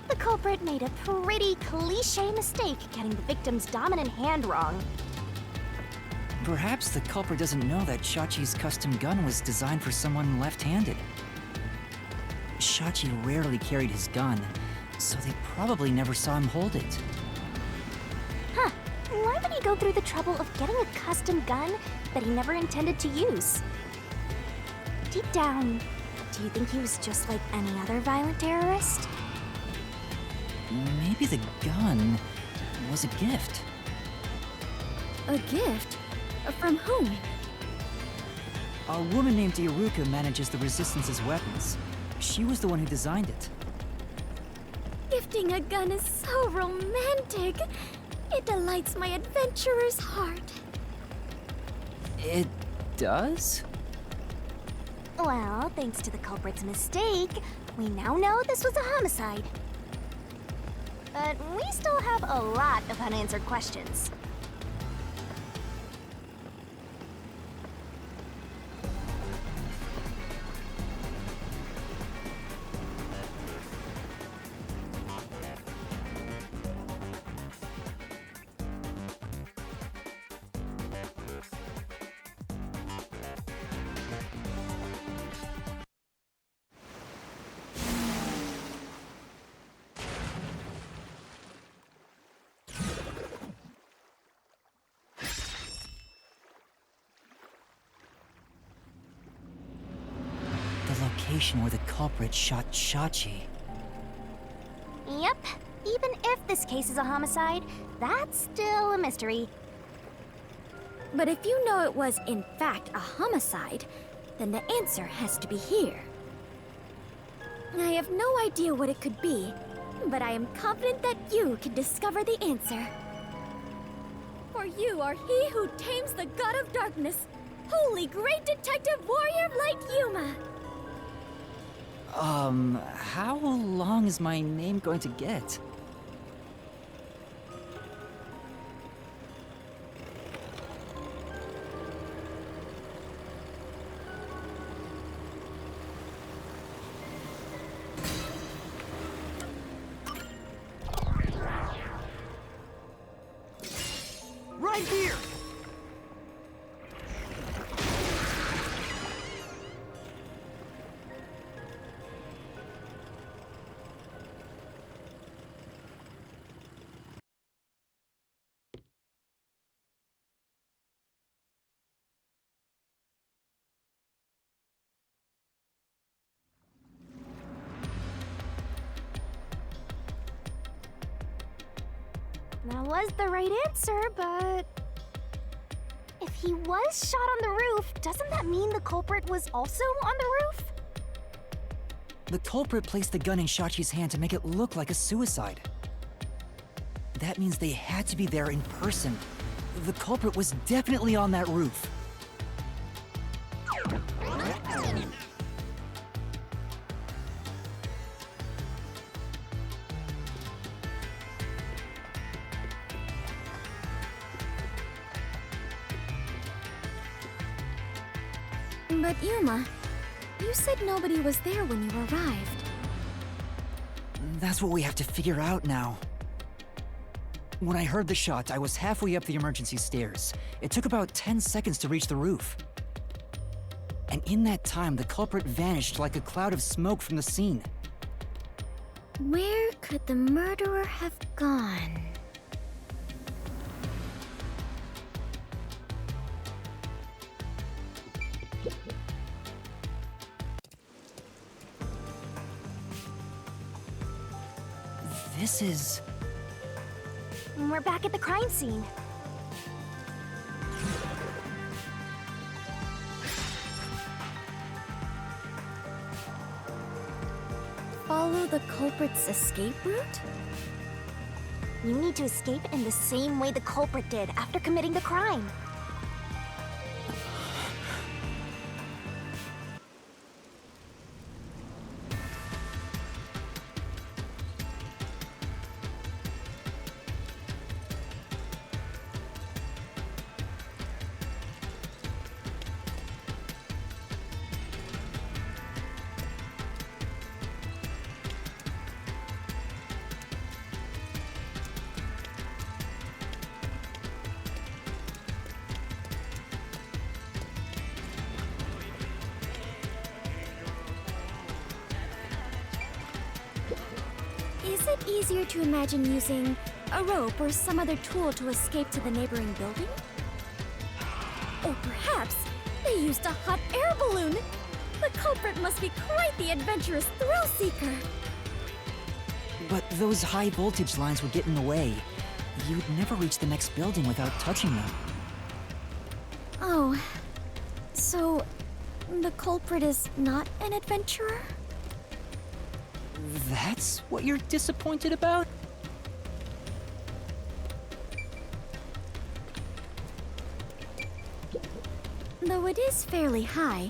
The culprit made a pretty cliche mistake getting the victim's dominant hand wrong. Perhaps the culprit doesn't know that Shachi's custom gun was designed for someone left-handed. Shachi rarely carried his gun, so they probably never saw him hold it. Huh. Why would he go through the trouble of getting a custom gun that he never intended to use? Deep down, do you think he was just like any other violent terrorist? Maybe the gun was a gift. A gift? From whom? A woman named Iruka manages the Resistance's weapons. She was the one who designed it. Gifting a gun is so romantic. It delights my adventurer's heart. It does? Well, thanks to the culprit's mistake, we now know this was a homicide. But we still have a lot of unanswered questions. The location where the culprit shot Shachi. Yep, even if this case is a homicide, that's still a mystery. But if you know it was, in fact, a homicide, then the answer has to be here. I have no idea what it could be, but I am confident that you can discover the answer. For you are he who tames the god of darkness, holy great detective warrior of light Yuma. How long is my name going to get? Right here! That was the right answer, but... if he was shot on the roof, doesn't that mean the culprit was also on the roof? The culprit placed the gun in Shachi's hand to make it look like a suicide. That means they had to be there in person. The culprit was definitely on that roof. But Yuma, you said nobody was there when you arrived. That's what we have to figure out now. When I heard the shot, I was halfway up the emergency stairs. It took about 10 seconds to reach the roof. And in that time, the culprit vanished like a cloud of smoke from the scene. Where could the murderer have gone? This is... We're back at the crime scene. Follow the culprit's escape route? You need to escape in the same way the culprit did after committing the crime. Is it easier to imagine using a rope or some other tool to escape to the neighboring building? Or perhaps they used a hot air balloon? The culprit must be quite the adventurous thrill-seeker. But those high voltage lines would get in the way. You'd never reach the next building without touching them. Oh, so the culprit is not an adventurer? That's what you're disappointed about? Though it is fairly high,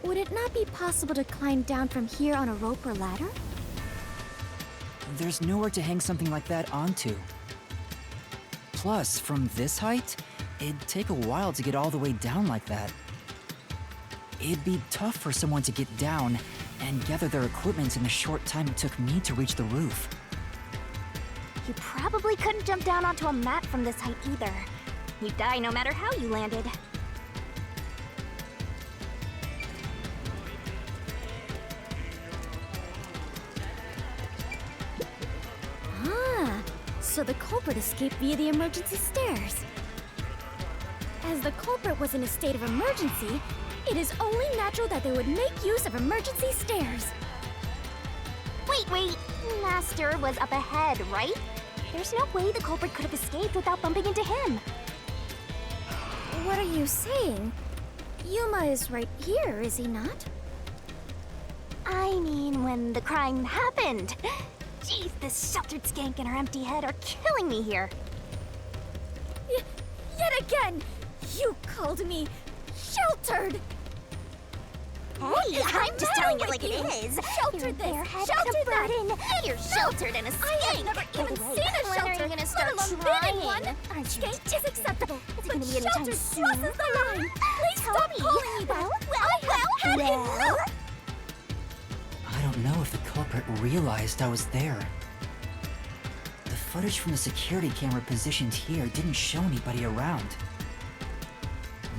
would it not be possible to climb down from here on a rope or ladder? There's nowhere to hang something like that onto. Plus, from this height, it'd take a while to get all the way down like that. It'd be tough for someone to get down and gather their equipment in the short time it took me to reach the roof. You probably couldn't jump down onto a mat from this height either. You'd die no matter how you landed. Ah, so the culprit escaped via the emergency stairs. As the culprit was in a state of emergency, it is only natural that they would make use of emergency stairs. Wait. Master was up ahead, right? There's no way the culprit could have escaped without bumping into him. What are you saying? Yuma is right here, is he not? I mean, when the crime happened. Jeez, this sheltered skank and her empty head are killing me here. Yet again, you called me sheltered! Hey, I'm just telling it like it you? is. Sheltered You're this, bareheaded sheltered and a that. burden. You're sheltered and a skank. I have never even By the way, seen a when shelter, are you gonna start let alone trying? been in one. Aren't you Skank is acceptable, Is it but gonna be anytime sheltered soon? crosses the line. Please Tell stop me. calling me that. I have had enough. I don't know if the culprit realized I was there. The footage from the security camera positioned here didn't show anybody around.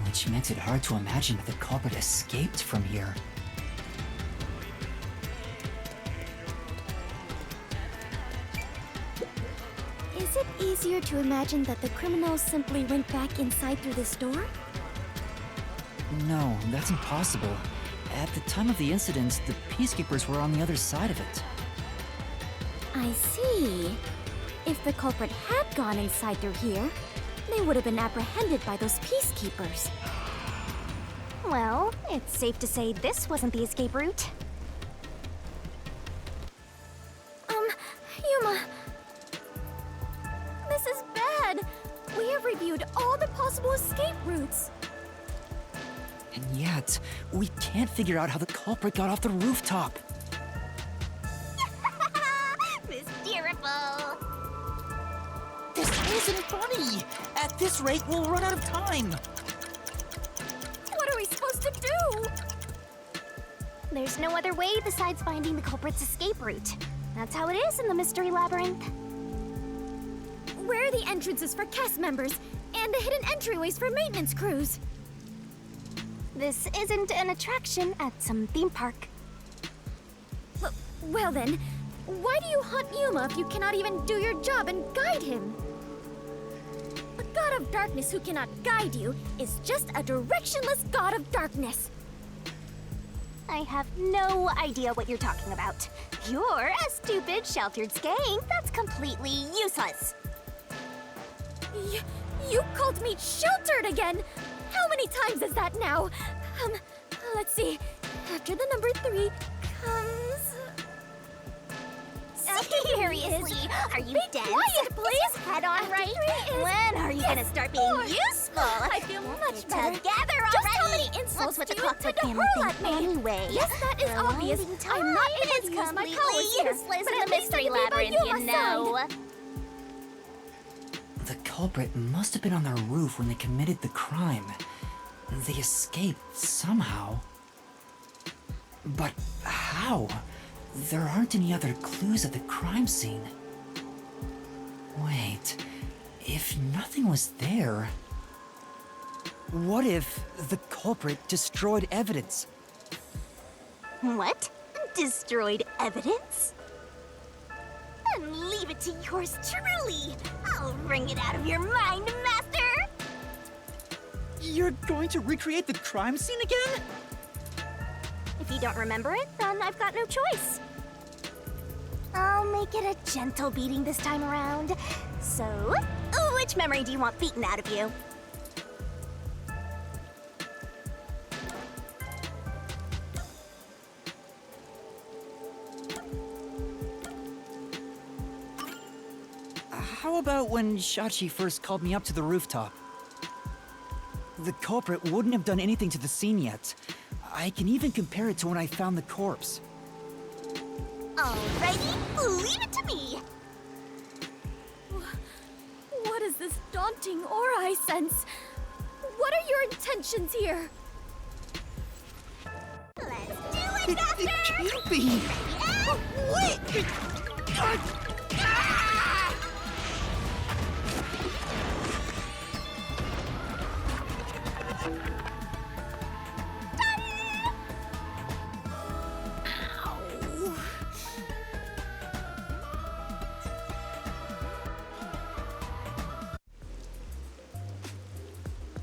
Which makes it hard to imagine that the culprit escaped from here. Is it easier to imagine that the criminals simply went back inside through this door? No, that's impossible. At the time of the incident, the peacekeepers were on the other side of it. I see. If the culprit had gone inside through here, they would have been apprehended by those peacekeepers. Well, it's safe to say this wasn't the escape route. Yuma. This is bad. We have reviewed all the possible escape routes. And yet, we can't figure out how the culprit got off the rooftop. Mysteriful. This isn't funny! At this rate, we'll run out of time! What are we supposed to do? There's no other way besides finding the culprit's escape route. That's how it is in the Mystery Labyrinth. Where are the entrances for cast members and the hidden entryways for maintenance crews? This isn't an attraction at some theme park. Well then, why do you hunt Yuma if you cannot even do your job and guide him? A god of darkness who cannot guide you is just a directionless god of darkness. I have no idea what you're talking about. You're a stupid, sheltered skank that's completely useless. You called me sheltered again! How many times is that now? Let's see. After the number 3 comes... 6! Seriously, are you dense? quiet, please. Head on After right? 3 is- When are you gonna start being four. useful? I feel much better. Together already. Just how many insults What's with do the you clockwork intend to camera hurl thing at me? anyway? Yes, that is The obvious. winding I'm not time able to is use my completely powers here, useless but in at the least I mystery can be by labyrinth, you Yuma's know. side. The culprit must have been on their roof when they committed the crime. They escaped somehow. But how? There aren't any other clues at the crime scene. Wait, if nothing was there... What if the culprit destroyed evidence? What? Destroyed evidence? Then leave it to yours truly. I'll wring it out of your mind, Master. You're going to recreate the crime scene again? If you don't remember it, then I've got no choice. I'll make it a gentle beating this time around. So, which memory do you want beaten out of you? How about when Shachi first called me up to the rooftop? The culprit wouldn't have done anything to the scene yet. I can even compare it to when I found the corpse. Alrighty, leave it to me. What is this daunting aura I sense? What are your intentions here? Let's do it, Master! It can't be! Wait!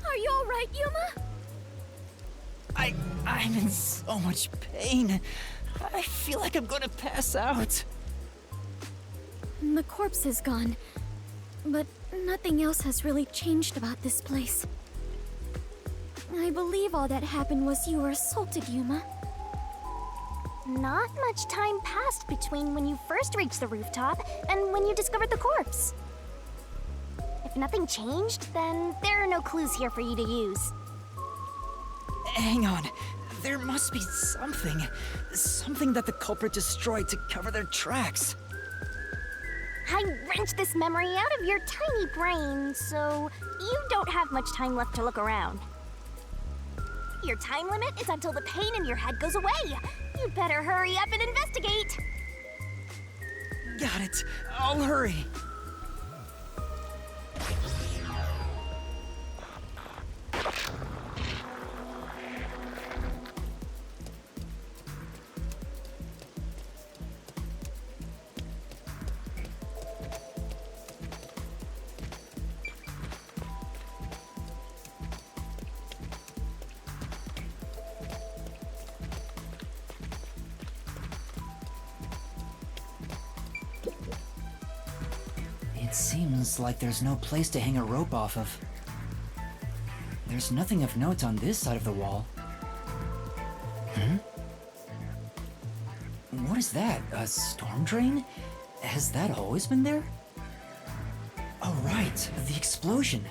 Are you all right, Yuma? I'm in so much pain. I feel like I'm gonna pass out. The corpse is gone, but nothing else has really changed about this place. I believe all that happened was you were assaulted, Yuma. Not much time passed between when you first reached the rooftop and when you discovered the corpse. If nothing changed, then there are no clues here for you to use. Hang on. There must be something. Something that the culprit destroyed to cover their tracks. I wrenched this memory out of your tiny brain, so you don't have much time left to look around. Your time limit is until the pain in your head goes away. You better hurry up and investigate. Got it. I'll hurry. It seems like there's no place to hang a rope off of. There's nothing of note on this side of the wall. What is that? A storm drain? Has that always been there? Oh, right. The explosion.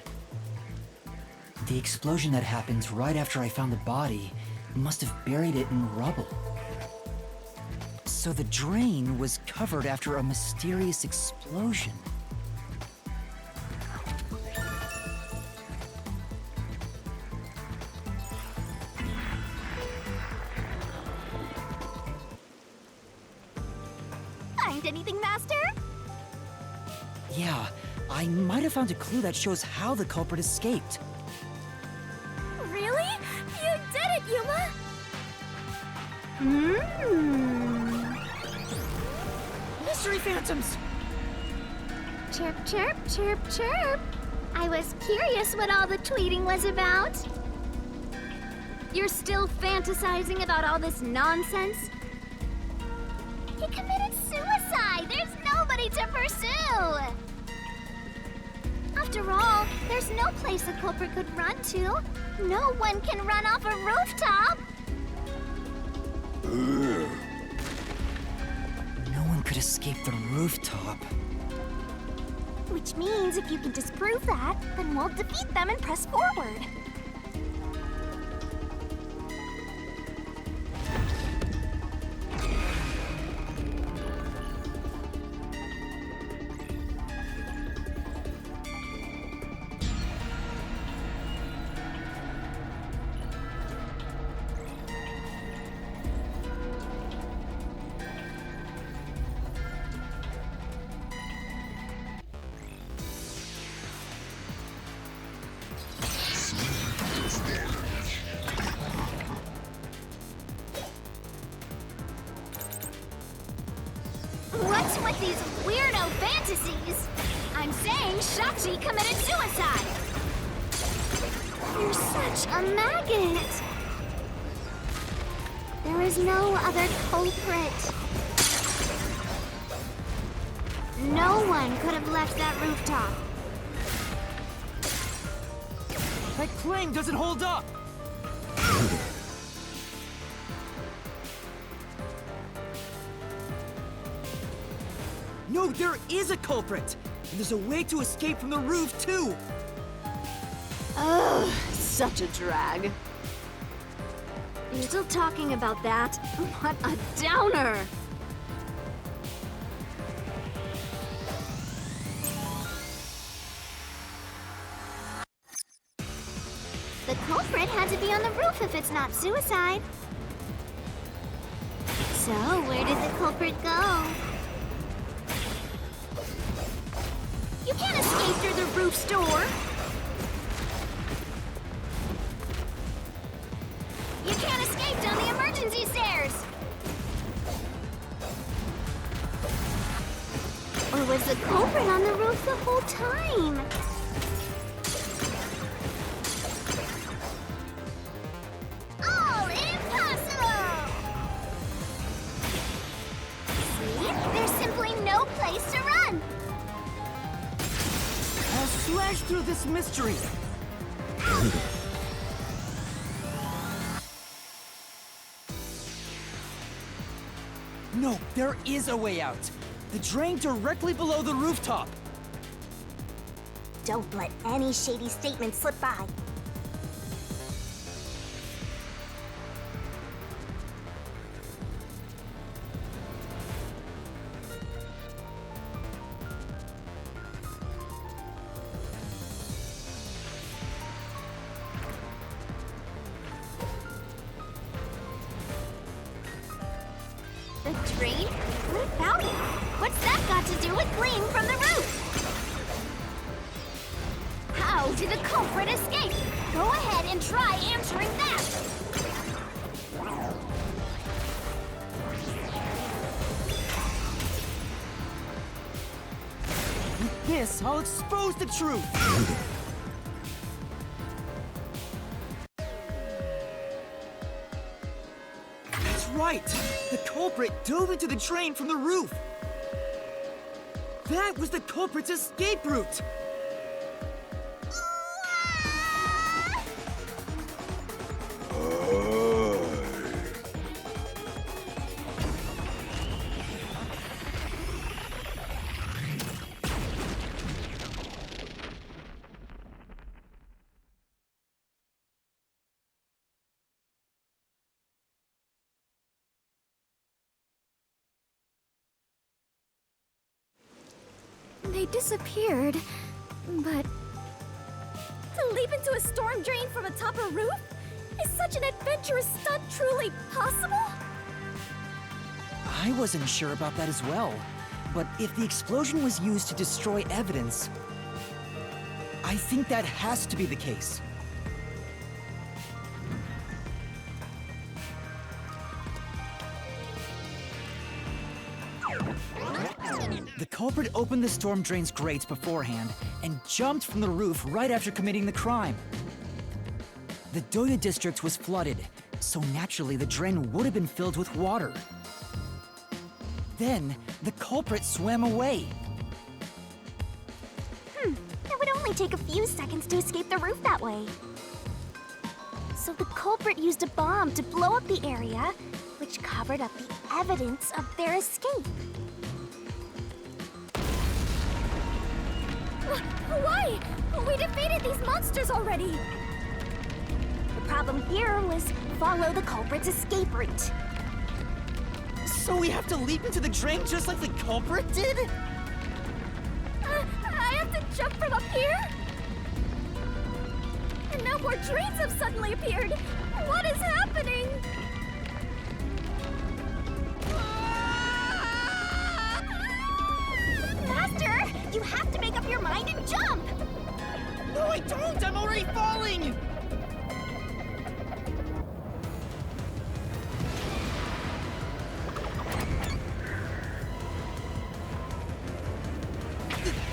The explosion that happened right after I found the body must have buried it in rubble. So the drain was covered after a mysterious explosion. Find anything, Master? Yeah, I might have found a clue that shows how the culprit escaped. Really? You did it, Yuma! Mystery phantoms! Chirp, chirp, chirp, chirp. I was curious what all the tweeting was about. You're still fantasizing about all this nonsense? He committed suicide! There's nobody to pursue! After all, there's no place a culprit could run to. No one can run off a rooftop! No one could escape the rooftop. Which means if you can disprove that, then we'll defeat them and press forward. What's with these weirdo fantasies? I'm saying Shachi committed suicide! You're such a maggot! There is no other culprit. No one could have left that rooftop. That claim doesn't hold up! No, there is a culprit! And there's a way to escape from the roof, too! Ugh, such a drag. You're still talking about that? What a downer! The culprit had to be on the roof if it's not suicide. So, where did the culprit go? You can't escape through the roof's door. You can't escape down the emergency stairs. Or was the culprit on the roof the whole time? All impossible! See? There's simply no place to run. I'll slash through this mystery! No, there is a way out! The drain directly below the rooftop! Don't let any shady statement slip by. The drain? What about it? What's that got to do with gleam from the roof? How did the culprit escape? Go ahead and try answering that! With this, I'll expose the truth! That's right! The culprit dove into the drain from the roof! That was the culprit's escape route! They disappeared, but to leap into a storm drain from atop a roof? Is such an adventurous stunt truly possible? I wasn't sure about that as well. But if the explosion was used to destroy evidence, I think that has to be the case. The culprit opened the storm drain's grates beforehand and jumped from the roof right after committing the crime. The Doya district was flooded, so naturally the drain would have been filled with water. Then, the culprit swam away. It would only take a few seconds to escape the roof that way. So the culprit used a bomb to blow up the area, which covered up the evidence of their escape. Why? We defeated these monsters already! The problem here was follow the culprit's escape route. So we have to leap into the drain just like the culprit did? I have to jump from up here? And now more drains have suddenly appeared! What is happening? Master, you have to make up your mind and jump! No, I don't! I'm already falling!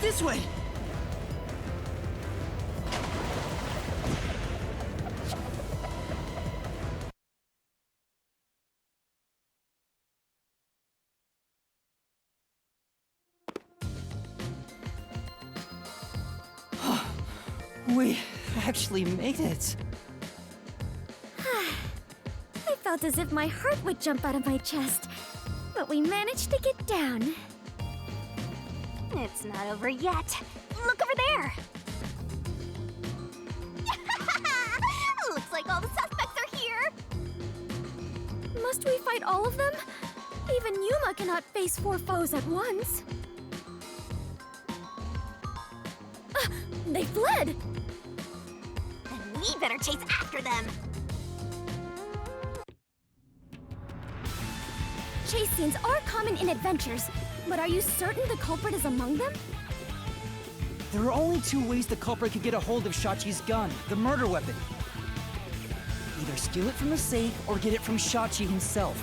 This way! We actually made it. I felt as if my heart would jump out of my chest, but we managed to get down. It's not over yet. Look over there! Looks like all the suspects are here! Must we fight all of them? Even Yuma cannot face 4 foes at once. They fled! Then we better chase after them! Chase scenes are common in adventures, but are you certain the culprit is among them? There are only 2 ways the culprit could get a hold of Shachi's gun, the murder weapon. Either steal it from the safe or get it from Shachi himself.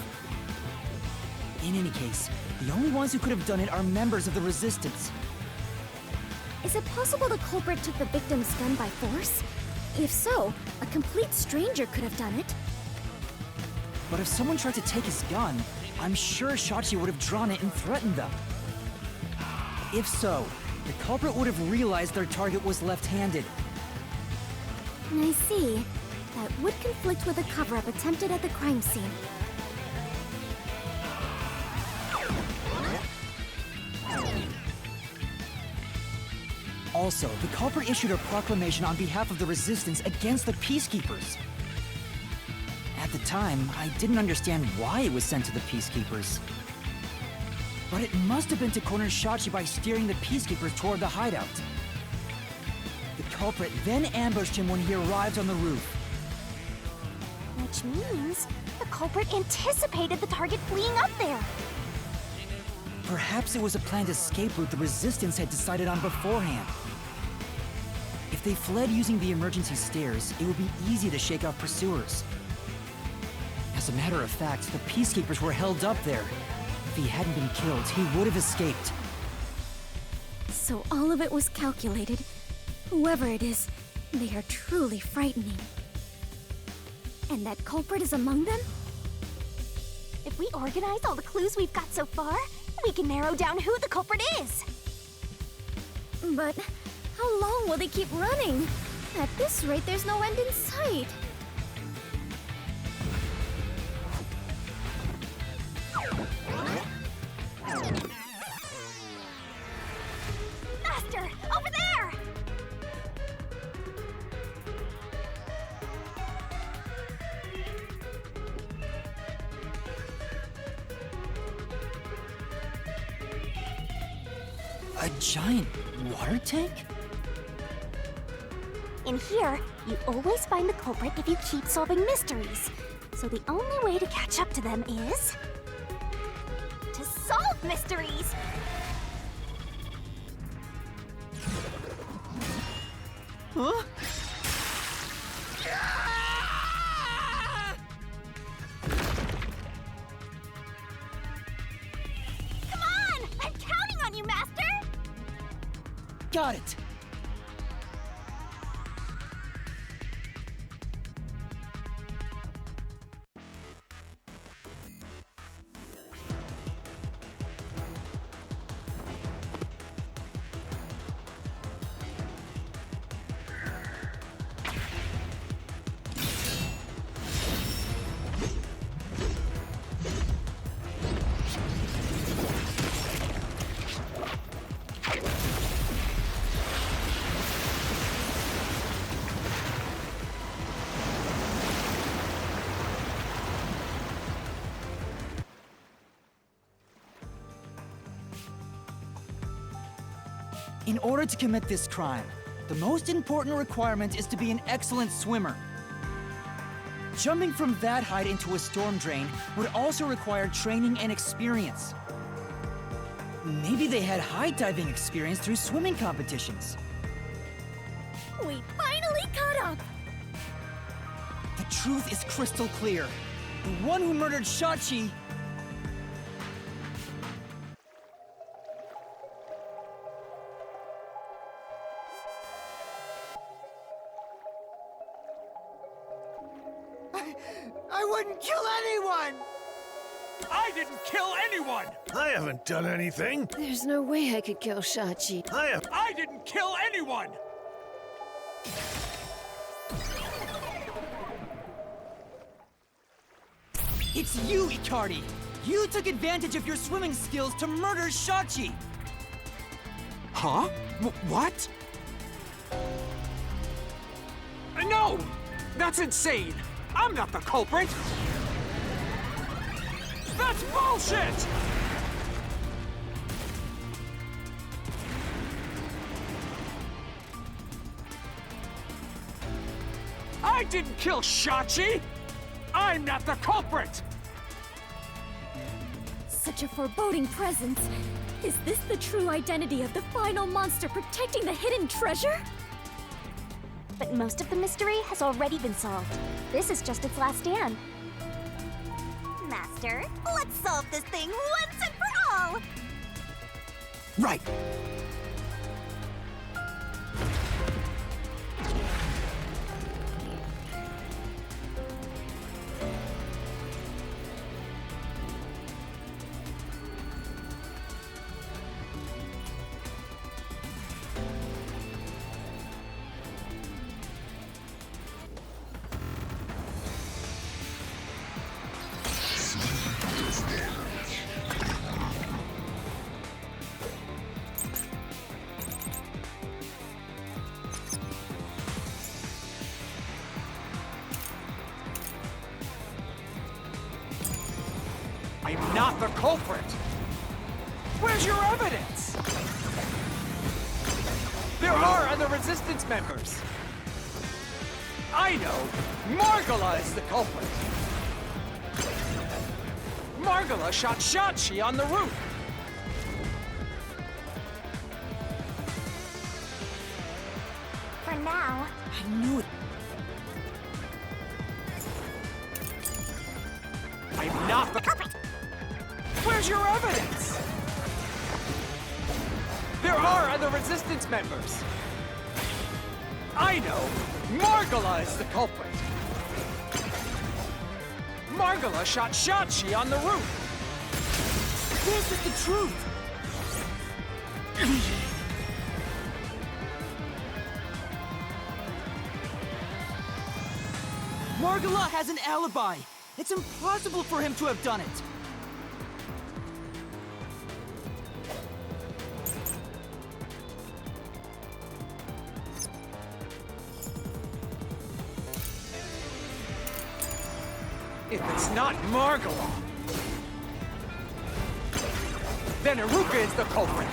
In any case, the only ones who could have done it are members of the Resistance. Is it possible the culprit took the victim's gun by force? If so, a complete stranger could have done it. But if someone tried to take his gun, I'm sure Shachi would have drawn it and threatened them. If so, the culprit would have realized their target was left-handed. I see. That would conflict with a cover-up attempted at the crime scene. Also, the culprit issued a proclamation on behalf of the Resistance against the Peacekeepers. At the time, I didn't understand why it was sent to the Peacekeepers. But it must have been to corner Shachi by steering the Peacekeepers toward the hideout. The culprit then ambushed him when he arrived on the roof. Which means the culprit anticipated the target fleeing up there. Perhaps it was a planned escape route the Resistance had decided on beforehand. If they fled using the emergency stairs, it would be easy to shake off pursuers. As a matter of fact, the Peacekeepers were held up there. If he hadn't been killed, he would have escaped. So all of it was calculated. Whoever it is, they are truly frightening. And that culprit is among them? If we organize all the clues we've got so far, we can narrow down who the culprit is. But how long will they keep running? At this rate, there's no end in sight. Master, over there! A giant water tank? In here, you always find the culprit if you keep solving mysteries. So the only way to catch up to them is to solve mysteries. Huh? Come on! I'm counting on you, Master! Got it! In order to commit this crime, the most important requirement is to be an excellent swimmer. Jumping from that height into a storm drain would also require training and experience. Maybe they had high diving experience through swimming competitions. We finally caught up! The truth is crystal clear. The one who murdered Shachi... I wouldn't kill anyone! I didn't kill anyone! I haven't done anything. There's no way I could kill Shachi. I didn't kill anyone! It's you, Icardi! You took advantage of your swimming skills to murder Shachi! Huh? What? No! That's insane! I'm not the culprit! That's bullshit! I didn't kill Shachi! I'm not the culprit! Such a foreboding presence. Is this the true identity of the final monster protecting the hidden treasure? But most of the mystery has already been solved. This is just its last stand. Master, let's solve this thing once and for all! Right! I'm not the culprit! Where's your evidence? There are other Resistance members! I know! Margala is the culprit! Margala shot Shachi on the roof! For now, I knew it. I'm not the culprit! Where's your evidence? There are other Resistance members! I know! Margala is the culprit! Margala shot Shachi on the roof! This is the truth! Margala has an alibi! It's impossible for him to have done it! If it's not Margala, then Iruka is the culprit!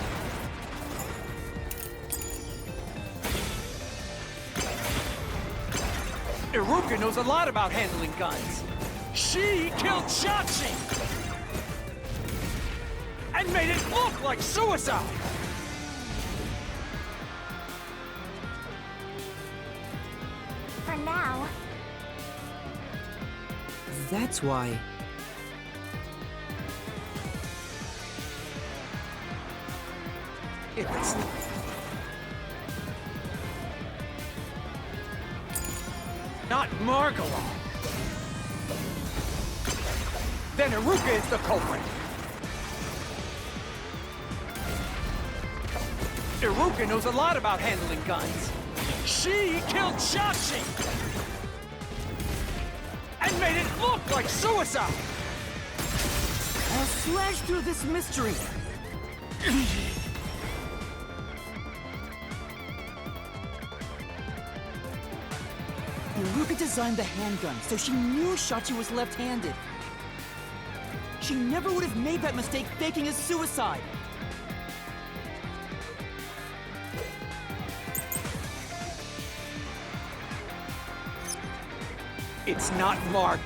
Iruka knows a lot about handling guns. She killed Shachi! And made it look like suicide! for now, That's why... If it's not Margala, then Iruka is the culprit. Iruka knows a lot about handling guns. She killed Shachi! And made it look like suicide! I'll slash through this mystery! Iruka designed the handgun, so she knew Shachi was left-handed. She never would have made that mistake faking his suicide. It's not Mark.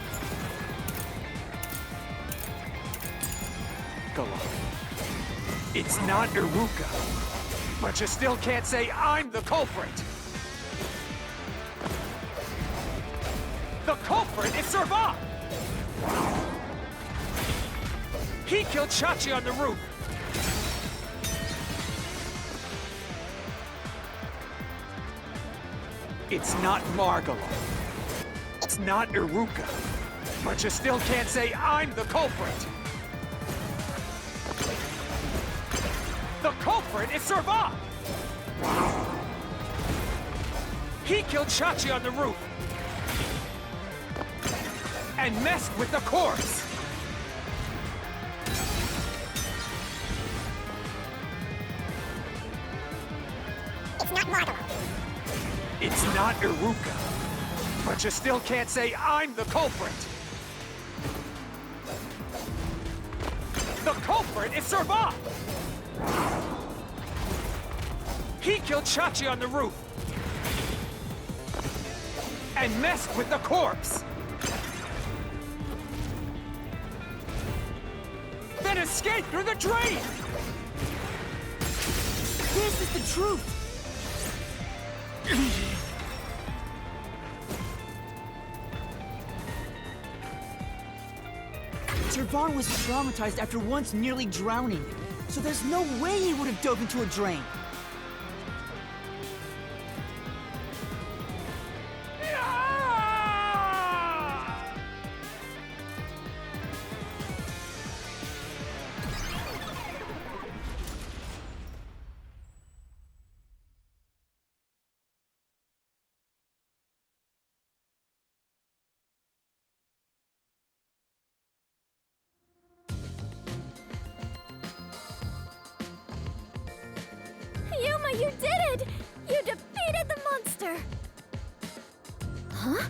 It's not Iruka. But you still can't say I'm the culprit. The culprit is Servat! He killed Chachi on the roof. It's not Margalo. It's not Iruka. But you still can't say I'm the culprit. The culprit is Servat! He killed Chachi on the roof. And messed with the corpse. It's not Margalo. It's not Iruka. But you still can't say I'm the culprit. The culprit is Servat! He killed Chachi on the roof. And messed with the corpse. Then escaped through the drain! This is the truth! Servat was traumatized after once nearly drowning, so there's no way he would have dove into a drain. Yuma, you did it! You defeated the monster! Huh?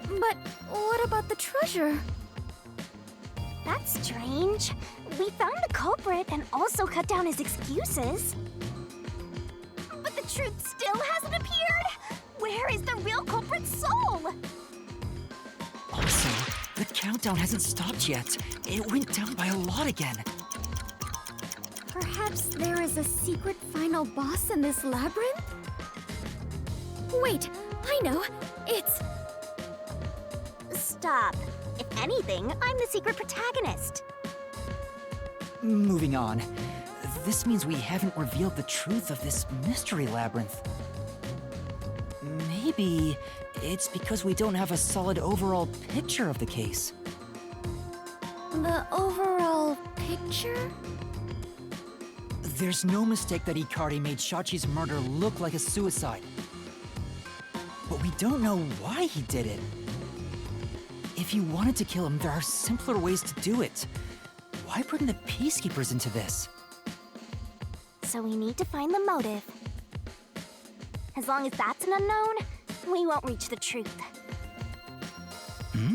But what about the treasure? That's strange. We found the culprit and also cut down his excuses. But the truth still hasn't appeared? Where is the real culprit's soul? Also, the countdown hasn't stopped yet. It went down by a lot again. Perhaps there is a secret final boss in this labyrinth? Wait, I know. It's... Stop. If anything, I'm the secret protagonist. Moving on. This means we haven't revealed the truth of this mystery labyrinth. Maybe it's because we don't have a solid overall picture of the case. the overall picture? There's no mistake that Ikari made Shachi's murder look like a suicide. But we don't know why he did it. If he wanted to kill him, there are simpler ways to do it. Why bring the Peacekeepers into this? So we need to find the motive. As long as that's an unknown, we won't reach the truth. Hmm?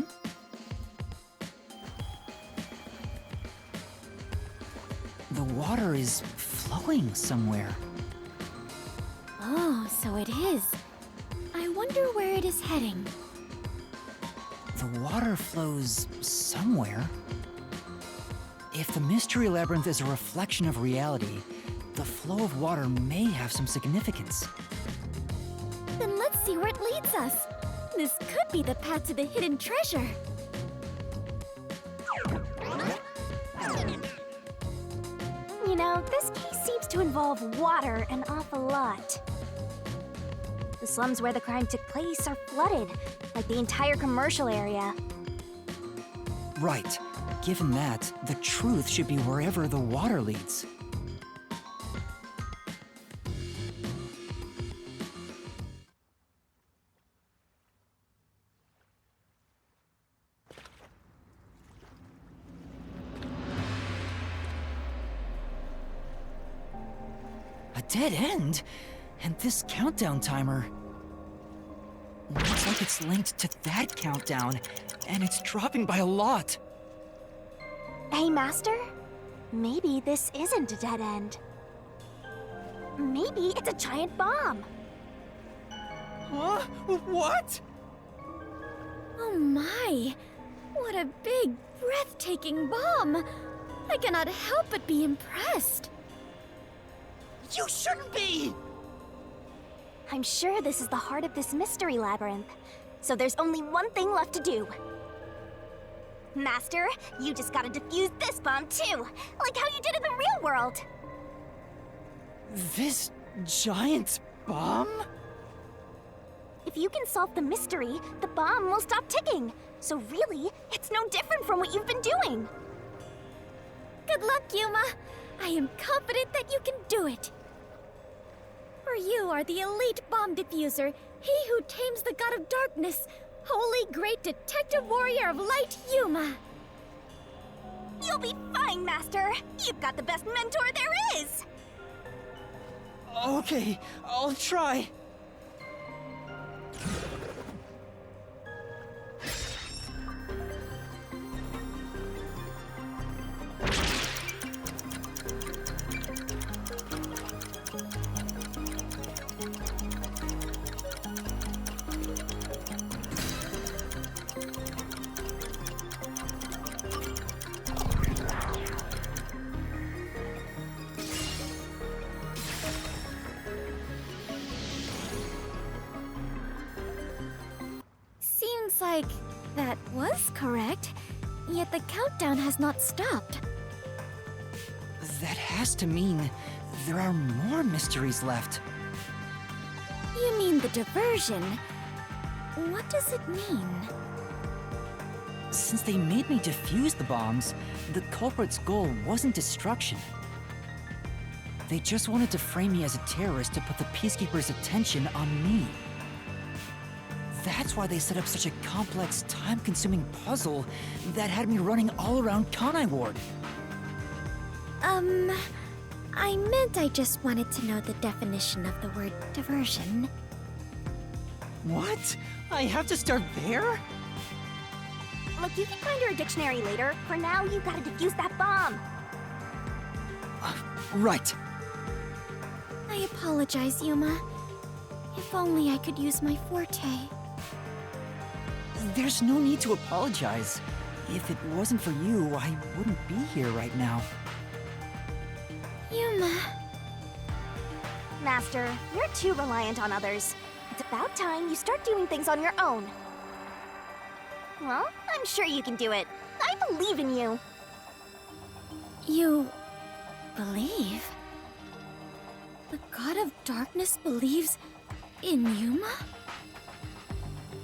The water is flowing somewhere. Oh, so it is. I wonder where it is heading. The water flows somewhere. If the Mystery Labyrinth is a reflection of reality, the flow of water may have some significance. Then let's see where it leads us. This could be the path to the hidden treasure. You know, this case seems to involve water an awful lot. The slums where the crime took place are flooded, like the entire commercial area. Right. Given that, the truth should be wherever the water leads. A dead end? And this countdown timer... looks like it's linked to that countdown, and it's dropping by a lot. Hey, Master? Maybe this isn't a dead end. Maybe it's a giant bomb. Huh? What? Oh my! What a big, breathtaking bomb! I cannot help but be impressed. You shouldn't be! I'm sure this is the heart of this mystery labyrinth. So there's only one thing left to do. Master, you just gotta defuse this bomb too, like how you did in the real world. This giant bomb? If you can solve the mystery, the bomb will stop ticking. So really, it's no different from what you've been doing. Good luck, Yuma! I am confident that you can do it! For you are the elite bomb diffuser, he who tames the god of darkness, holy great detective warrior of light, Yuma! You'll be fine, Master. You've got the best mentor there is. Okay, I'll try. Seems like that was correct, yet the countdown has not stopped. That has to mean there are more mysteries left. You mean the diversion? What does it mean? Since they made me defuse the bombs, the culprit's goal wasn't destruction. They just wanted to frame me as a terrorist to put the Peacekeepers' attention on me. That's why they set up such a complex, time-consuming puzzle that had me running all around Kanai Ward. I meant I just wanted to know the definition of the word diversion. What? I have to start there? Look, you can find her a dictionary later. For now, you gotta defuse that bomb. Right. I apologize, Yuma. If only I could use my forte. There's no need to apologize. If it wasn't for you, I wouldn't be here right now. Yuma. Master, you're too reliant on others. It's about time you start doing things on your own. Well, I'm sure you can do it. I believe in you. You believe? The god of darkness believes in Yuma?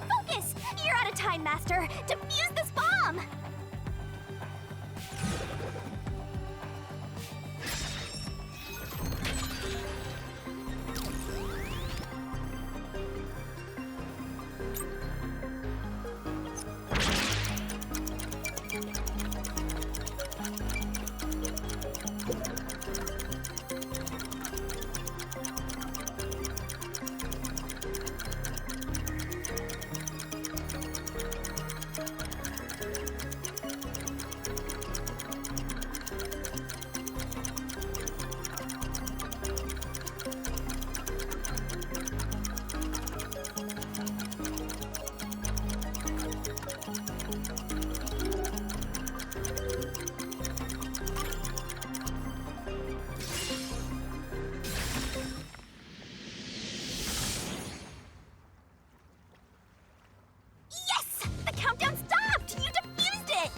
Focus! You're out of time, Master. Defuse this bomb! Yes! The countdown stopped! You defused it!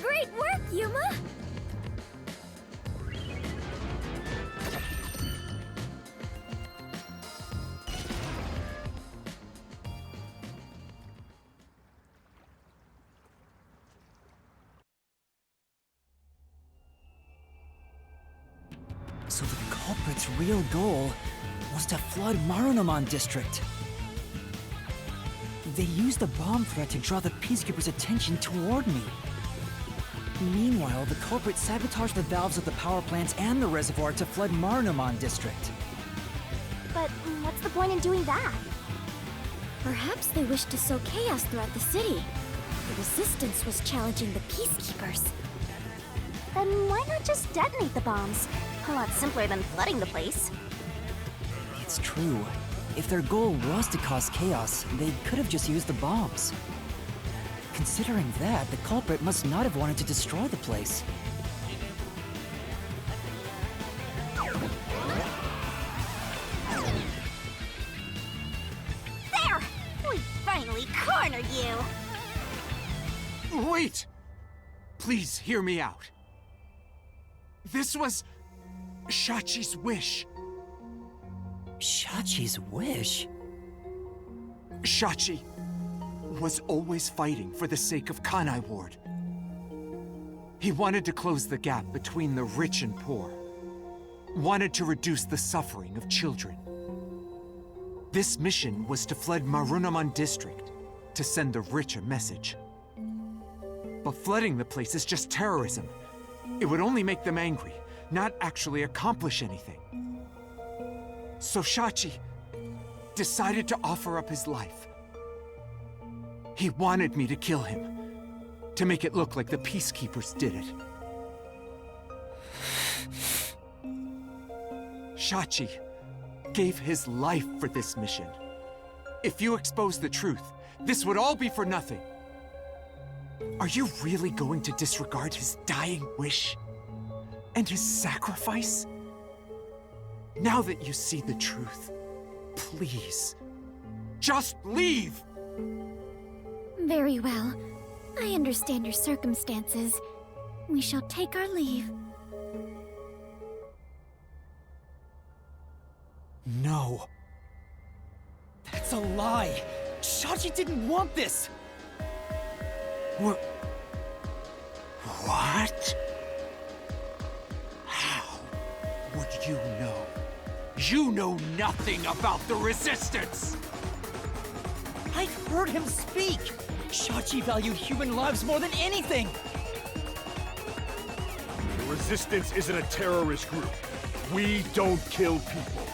Great work, Yuma! So the culprit's real goal was to flood Marunomon District. They used the bomb threat to draw the Peacekeepers' attention toward me. Meanwhile, the culprit sabotaged the valves of the power plants and the reservoir to flood Marunomon District. But what's the point in doing that? Perhaps they wished to sow chaos throughout the city. The Resistance was challenging the Peacekeepers. Then why not just detonate the bombs? A lot simpler than flooding the place. It's true. If their goal was to cause chaos, they could have just used the bombs. Considering that, the culprit must not have wanted to destroy the place. There! We finally cornered you! Wait! Please hear me out. This was Shachi's wish. Shachi's wish? Shachi was always fighting for the sake of Kanai Ward. He wanted to close the gap between the rich and poor. Wanted to reduce the suffering of children. This mission was to flood Marunaman district to send the rich a message. But flooding the place is just terrorism. It would only make them angry, not actually accomplish anything. So Shachi decided to offer up his life. He wanted me to kill him, to make it look like the peacekeepers did it. Shachi gave his life for this mission. If you expose the truth, this would all be for nothing. Are you really going to disregard his dying wish? And his sacrifice? Now that you see the truth, please, just leave! Very well. I understand your circumstances. We shall take our leave. No. That's a lie! Shachi didn't want this! What? How would you know? You know nothing about the Resistance! I've heard him speak! Shachi valued human lives more than anything! The Resistance isn't a terrorist group. We don't kill people.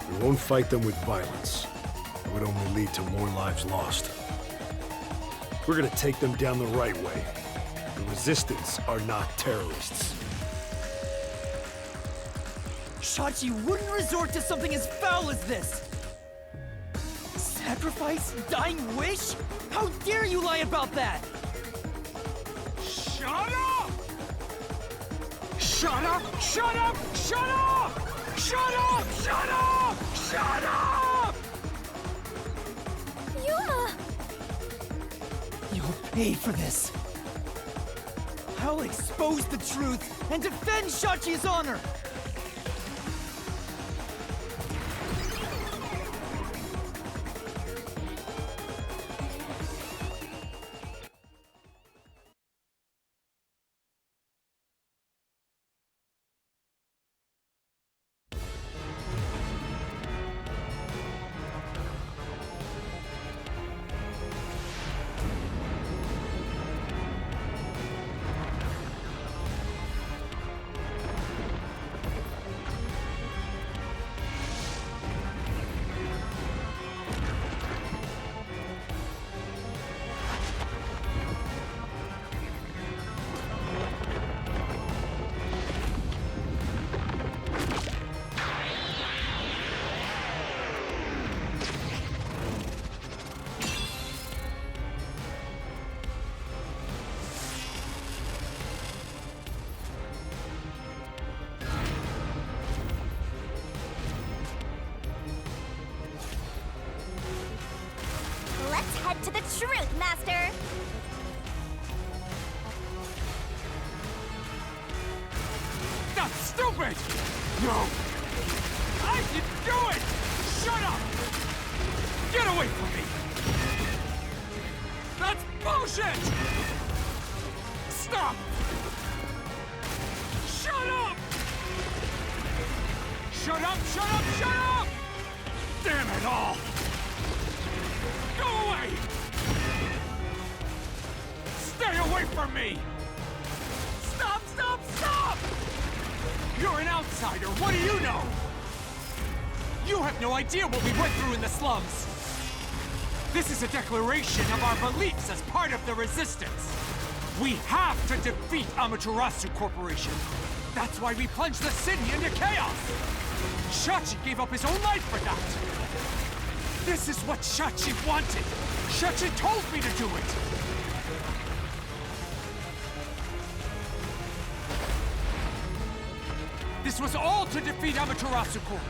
We won't fight them with violence. It would only lead to more lives lost. We're gonna take them down the right way. The Resistance are not terrorists. Shachi wouldn't resort to something as foul as this! Sacrifice? Dying wish? How dare you lie about that? Shut up! Shut up! Shut up! Shut up! Shut up! Shut up! Shut up! Yuma! You'll pay for this. I'll expose the truth and defend Shachi's honor! Let's head to the truth, Master! That's stupid! No! I didn't do it! Shut up! Get away from me! That's bullshit! Stop! Shut up! Shut up, shut up, shut up! Damn it all! Go away! Stay away from me! Stop, stop, stop! You're an outsider, what do you know? You have no idea what we went through in the slums! This is a declaration of our beliefs as part of the Resistance! We have to defeat Amaterasu Corporation! That's why we plunged the city into chaos! Shachi gave up his own life for that! This is what Shachi wanted! Shachi told me to do it! This was all to defeat Amaterasu Corp.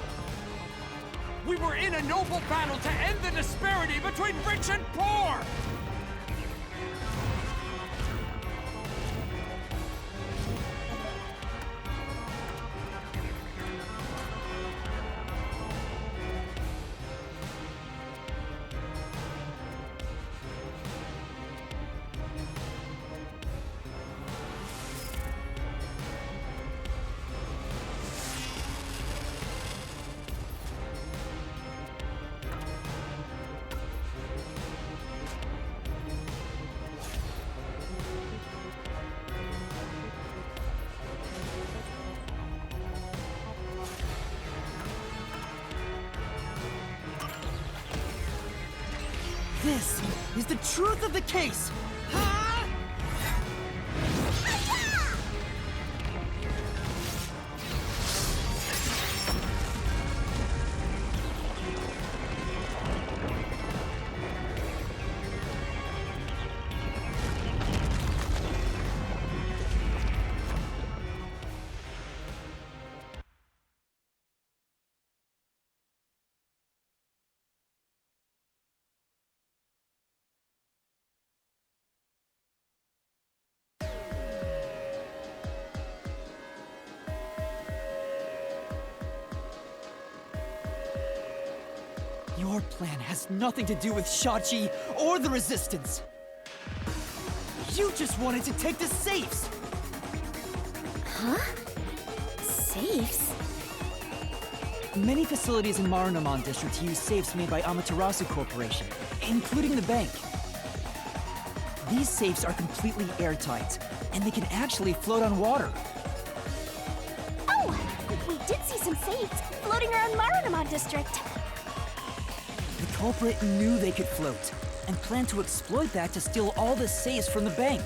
We were in a noble battle to end the disparity between rich and poor! This is the truth of the case! Your plan has nothing to do with Shachi or the Resistance. You just wanted to take the safes! Huh? Safes? Many facilities in Marunouman District use safes made by Amaterasu Corporation, including the bank. These safes are completely airtight, and they can actually float on water. Oh! We did see some safes floating around Marunouman District. The culprit knew they could float, and planned to exploit that to steal all the safes from the bank.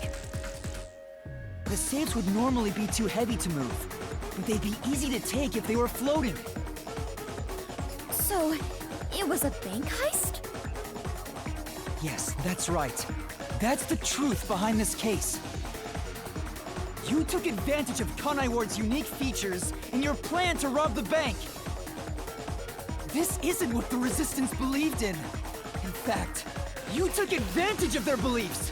The safes would normally be too heavy to move, but they'd be easy to take if they were floating. So, it was a bank heist? Yes, that's right. That's the truth behind this case. You took advantage of Kanai Ward's unique features in your plan to rob the bank. This isn't what the Resistance believed in. In fact, you took advantage of their beliefs.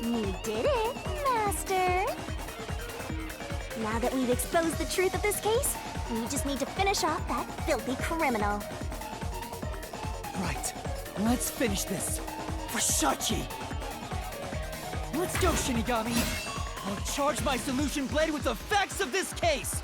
You did it, Master. Now that we've exposed the truth of this case, we just need to finish off that filthy criminal. Right. Let's finish this. For Shachi! Let's go, Shinigami! I'll charge my solution blade with the facts of this case!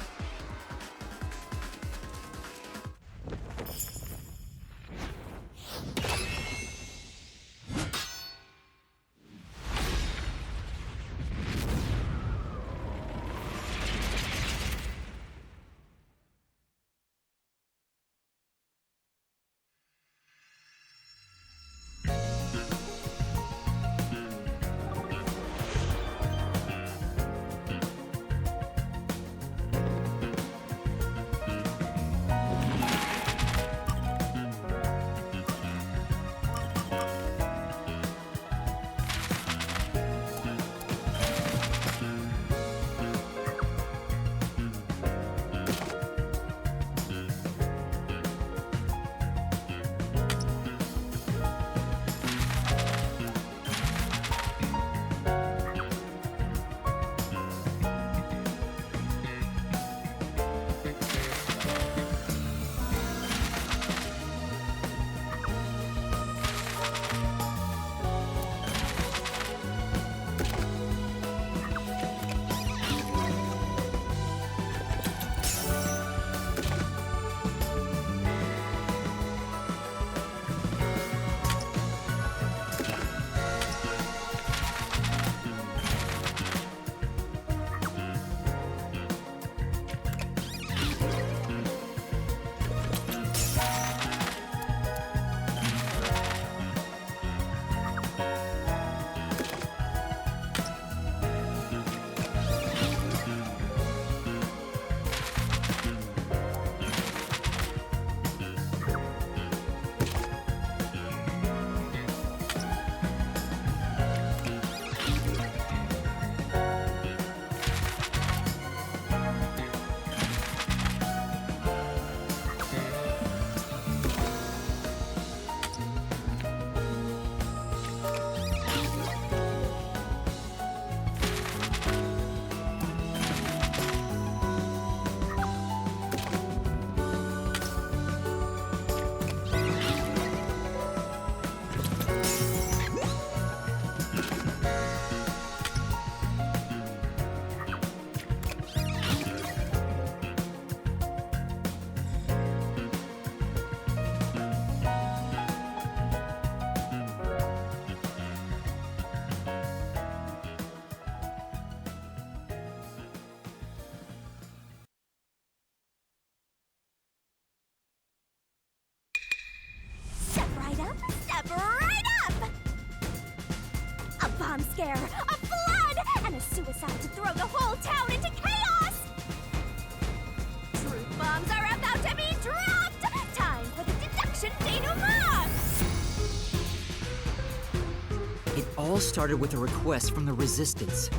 scare, a flood, and a suicide to throw the whole town into chaos! Truth bombs are about to be dropped! Time for the deduction denouement! It all started with a request from the Resistance.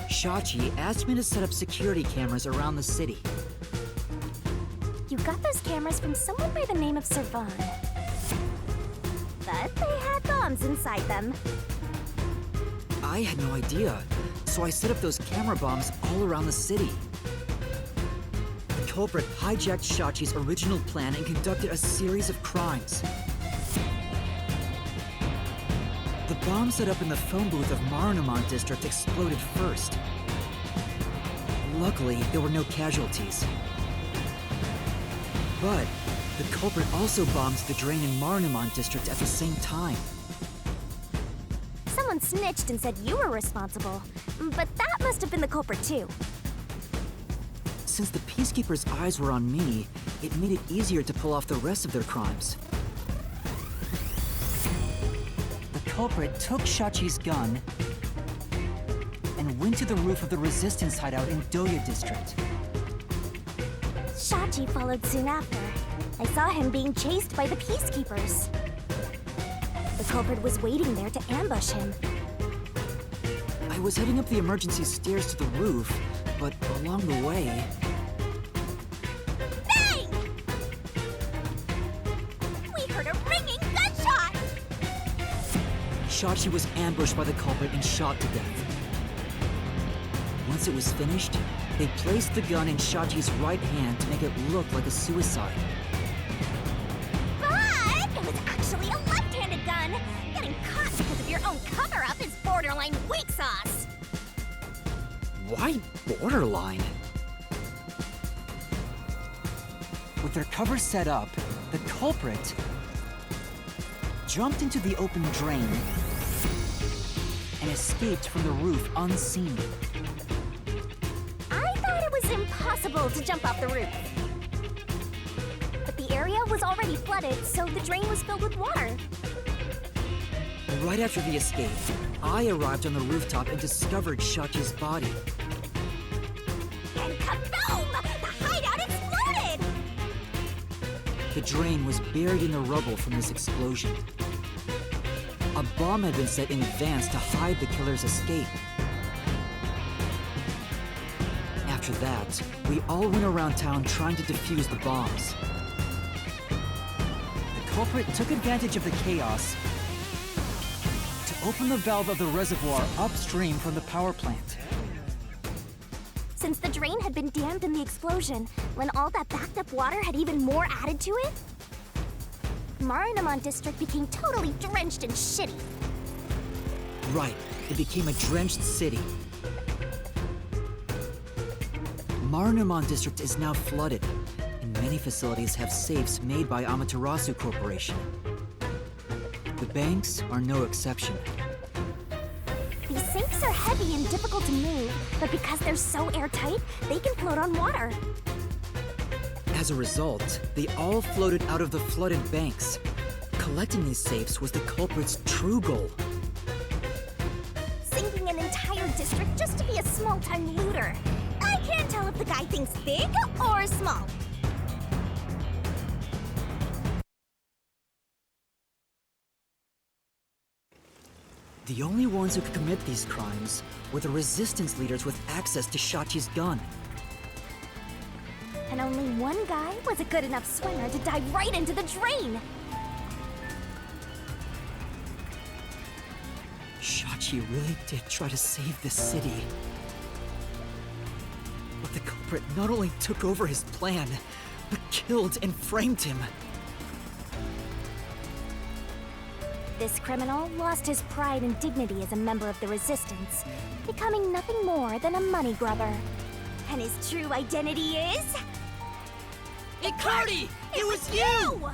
Shachi asked me to set up security cameras around the city. You got those cameras from someone by the name of Servan. But they had bombs inside them. I had no idea, so I set up those camera bombs all around the city. The culprit hijacked Shachi's original plan and conducted a series of crimes. The bomb set up in the phone booth of Marunouman District exploded first. Luckily, there were no casualties. But the culprit also bombed the drain in Marunouman District at the same time. Someone snitched and said you were responsible. But that must have been the culprit too. Since the Peacekeepers' eyes were on me, it made it easier to pull off the rest of their crimes. The culprit took Shachi's gun and went to the roof of the Resistance hideout in Doya District. Shachi followed soon after. I saw him being chased by the Peacekeepers. The culprit was waiting there to ambush him. I was heading up the emergency stairs to the roof, but along the way... Bang! We heard a ringing gunshot! Shachi was ambushed by the culprit and shot to death. Once it was finished, they placed the gun in Shachi's right hand to make it look like a suicide. But it was actually a left-handed gun! Getting caught because of your own cover-up is borderline weak sauce! Why borderline? With their cover set up, the culprit jumped into the open drain and escaped from the roof unseen. I thought it was impossible to jump off the roof. But the area was already flooded, so the drain was filled with water. Right after the escape, I arrived on the rooftop and discovered Shachi's body. And kaboom! The hideout exploded! The drain was buried in the rubble from this explosion. A bomb had been set in advance to hide the killer's escape. After that, we all went around town trying to defuse the bombs. The culprit took advantage of the chaos to open the valve of the reservoir upstream from the power plant. Since the drain had been dammed in the explosion, when all that backed up water had even more added to it, Marunouman District became totally drenched and shitty. Right, it became a drenched city. Marunouman District is now flooded, and many facilities have safes made by Amaterasu Corporation. The banks are no exception. These sinks are heavy and difficult to move, but because they're so airtight, they can float on water. As a result, they all floated out of the flooded banks. Collecting these safes was the culprit's true goal. Sinking an entire district just to be a small-time looter. I can't tell if the guy thinks big or small. The only ones who could commit these crimes were the resistance leaders with access to Shachi's gun. And only one guy was a good enough swimmer to dive right into the drain. Shachi really did try to save this city. But the culprit not only took over his plan, but killed and framed him. This criminal lost his pride and dignity as a member of the Resistance, becoming nothing more than a money grubber. And his true identity is... Icardi! It was you!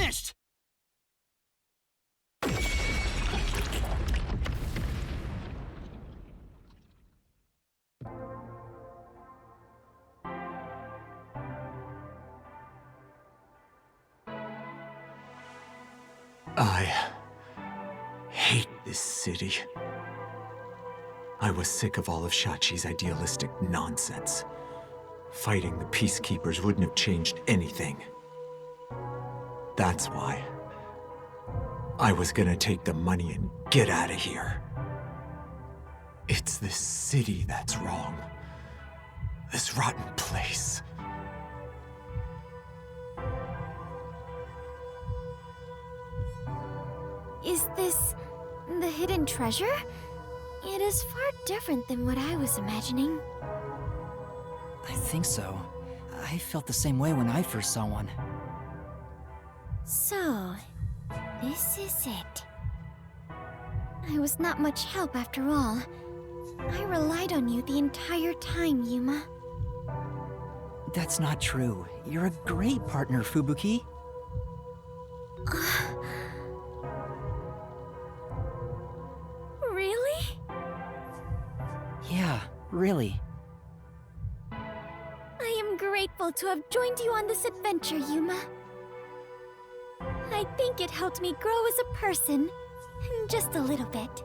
finished! I hate this city. I was sick of all of Shachi's idealistic nonsense. Fighting the Peacekeepers wouldn't have changed anything. That's why I was gonna take the money and get out of here. It's this city that's wrong. This rotten place. Is this the hidden treasure? It is far different than what I was imagining. I think so. I felt the same way when I first saw one. So, this is it. I was not much help after all. I relied on you the entire time, Yuma. That's not true. You're a great partner, Fubuki. Really? Yeah, really. I am grateful to have joined you on this adventure, Yuma. I think it helped me grow as a person. Just a little bit.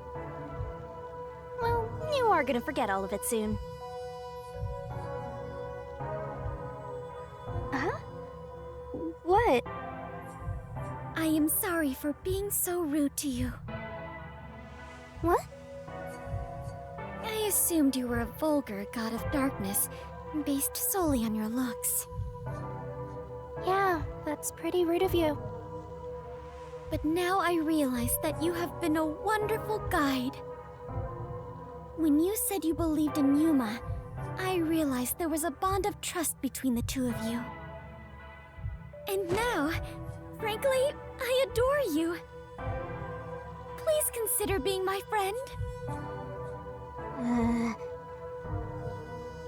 Well, you are gonna forget all of it soon. Huh? What? I am sorry for being so rude to you. What? I assumed you were a vulgar god of darkness, based solely on your looks. Yeah, that's pretty rude of you. But now I realize that you have been a wonderful guide. When you said you believed in Yuma, I realized there was a bond of trust between the two of you. And now, frankly, I adore you. Please consider being my friend.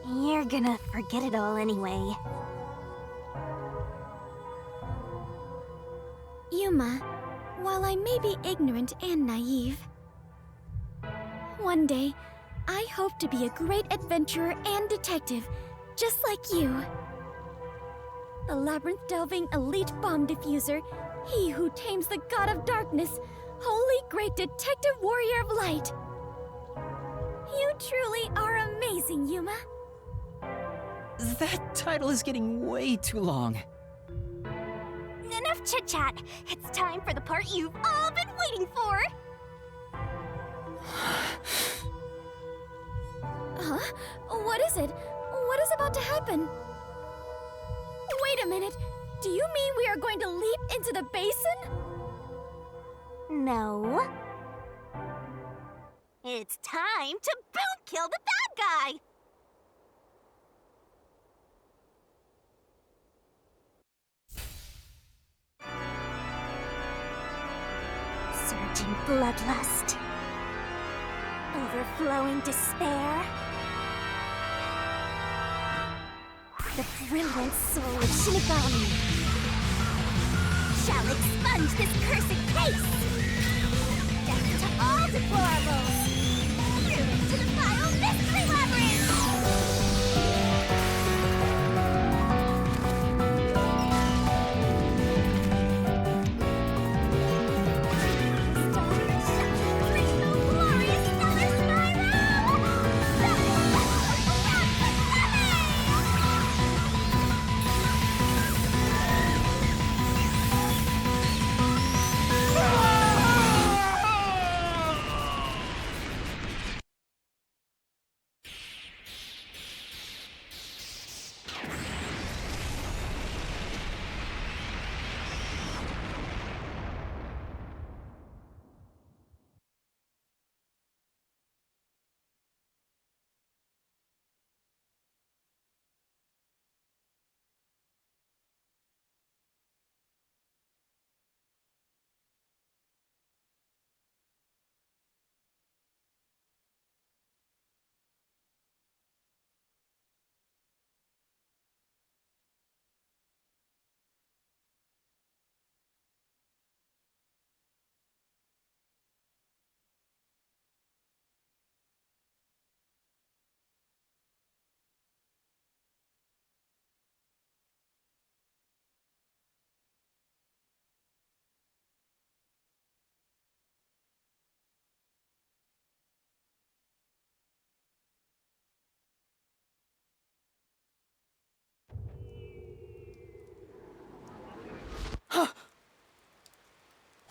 You're gonna forget it all anyway. Yuma, while I may be ignorant and naive, one day, I hope to be a great adventurer and detective, just like you. The labyrinth-delving elite bomb diffuser, he who tames the god of darkness, holy great detective warrior of light. You truly are amazing, Yuma. That title is getting way too long. Enough chit-chat! It's time for the part you've all been waiting for! Huh? What is it? What is about to happen? Wait a minute. Do you mean we are going to leap into the basin? No. It's time to boom kill the bad guy! Surging bloodlust. Overflowing despair. The brilliant soul of Shinigami shall expunge this cursed case! Death to all deplorables! Ruin to the vile mystery labyrinth!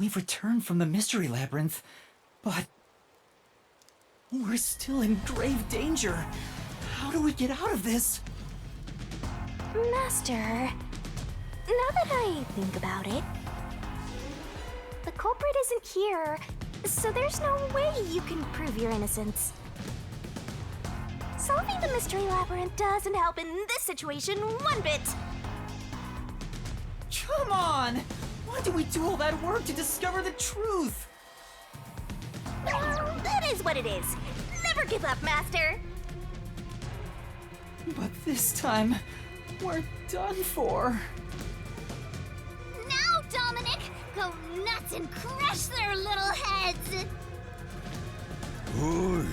We've returned from the Mystery Labyrinth, but we're still in grave danger. How do we get out of this? Master, now that I think about it, the culprit isn't here, so there's no way you can prove your innocence. Solving the Mystery Labyrinth doesn't help in this situation one bit. Come on! Why do we do all that work to discover the truth? Well, that is what it is. Never give up, Master. But this time, we're done for. Now, Dominic, go nuts and crush their little heads! Oi.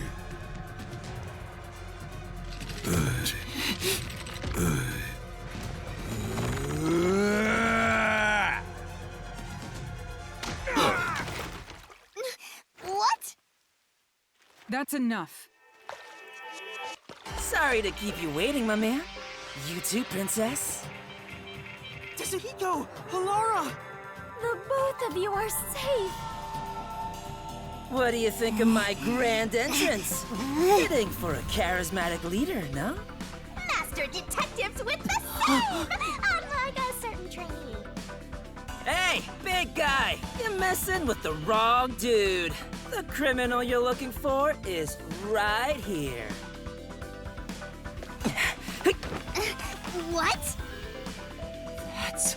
What? That's enough. Sorry to keep you waiting, my man. You too, princess. Tetsuhiko! Halara! The both of you are safe. What do you think of my grand entrance? Fitting for a charismatic leader, no? Master detectives with the same, unlike a certain trainee. Hey, big guy! You're messing with the wrong dude. The criminal you're looking for is right here. What? That's...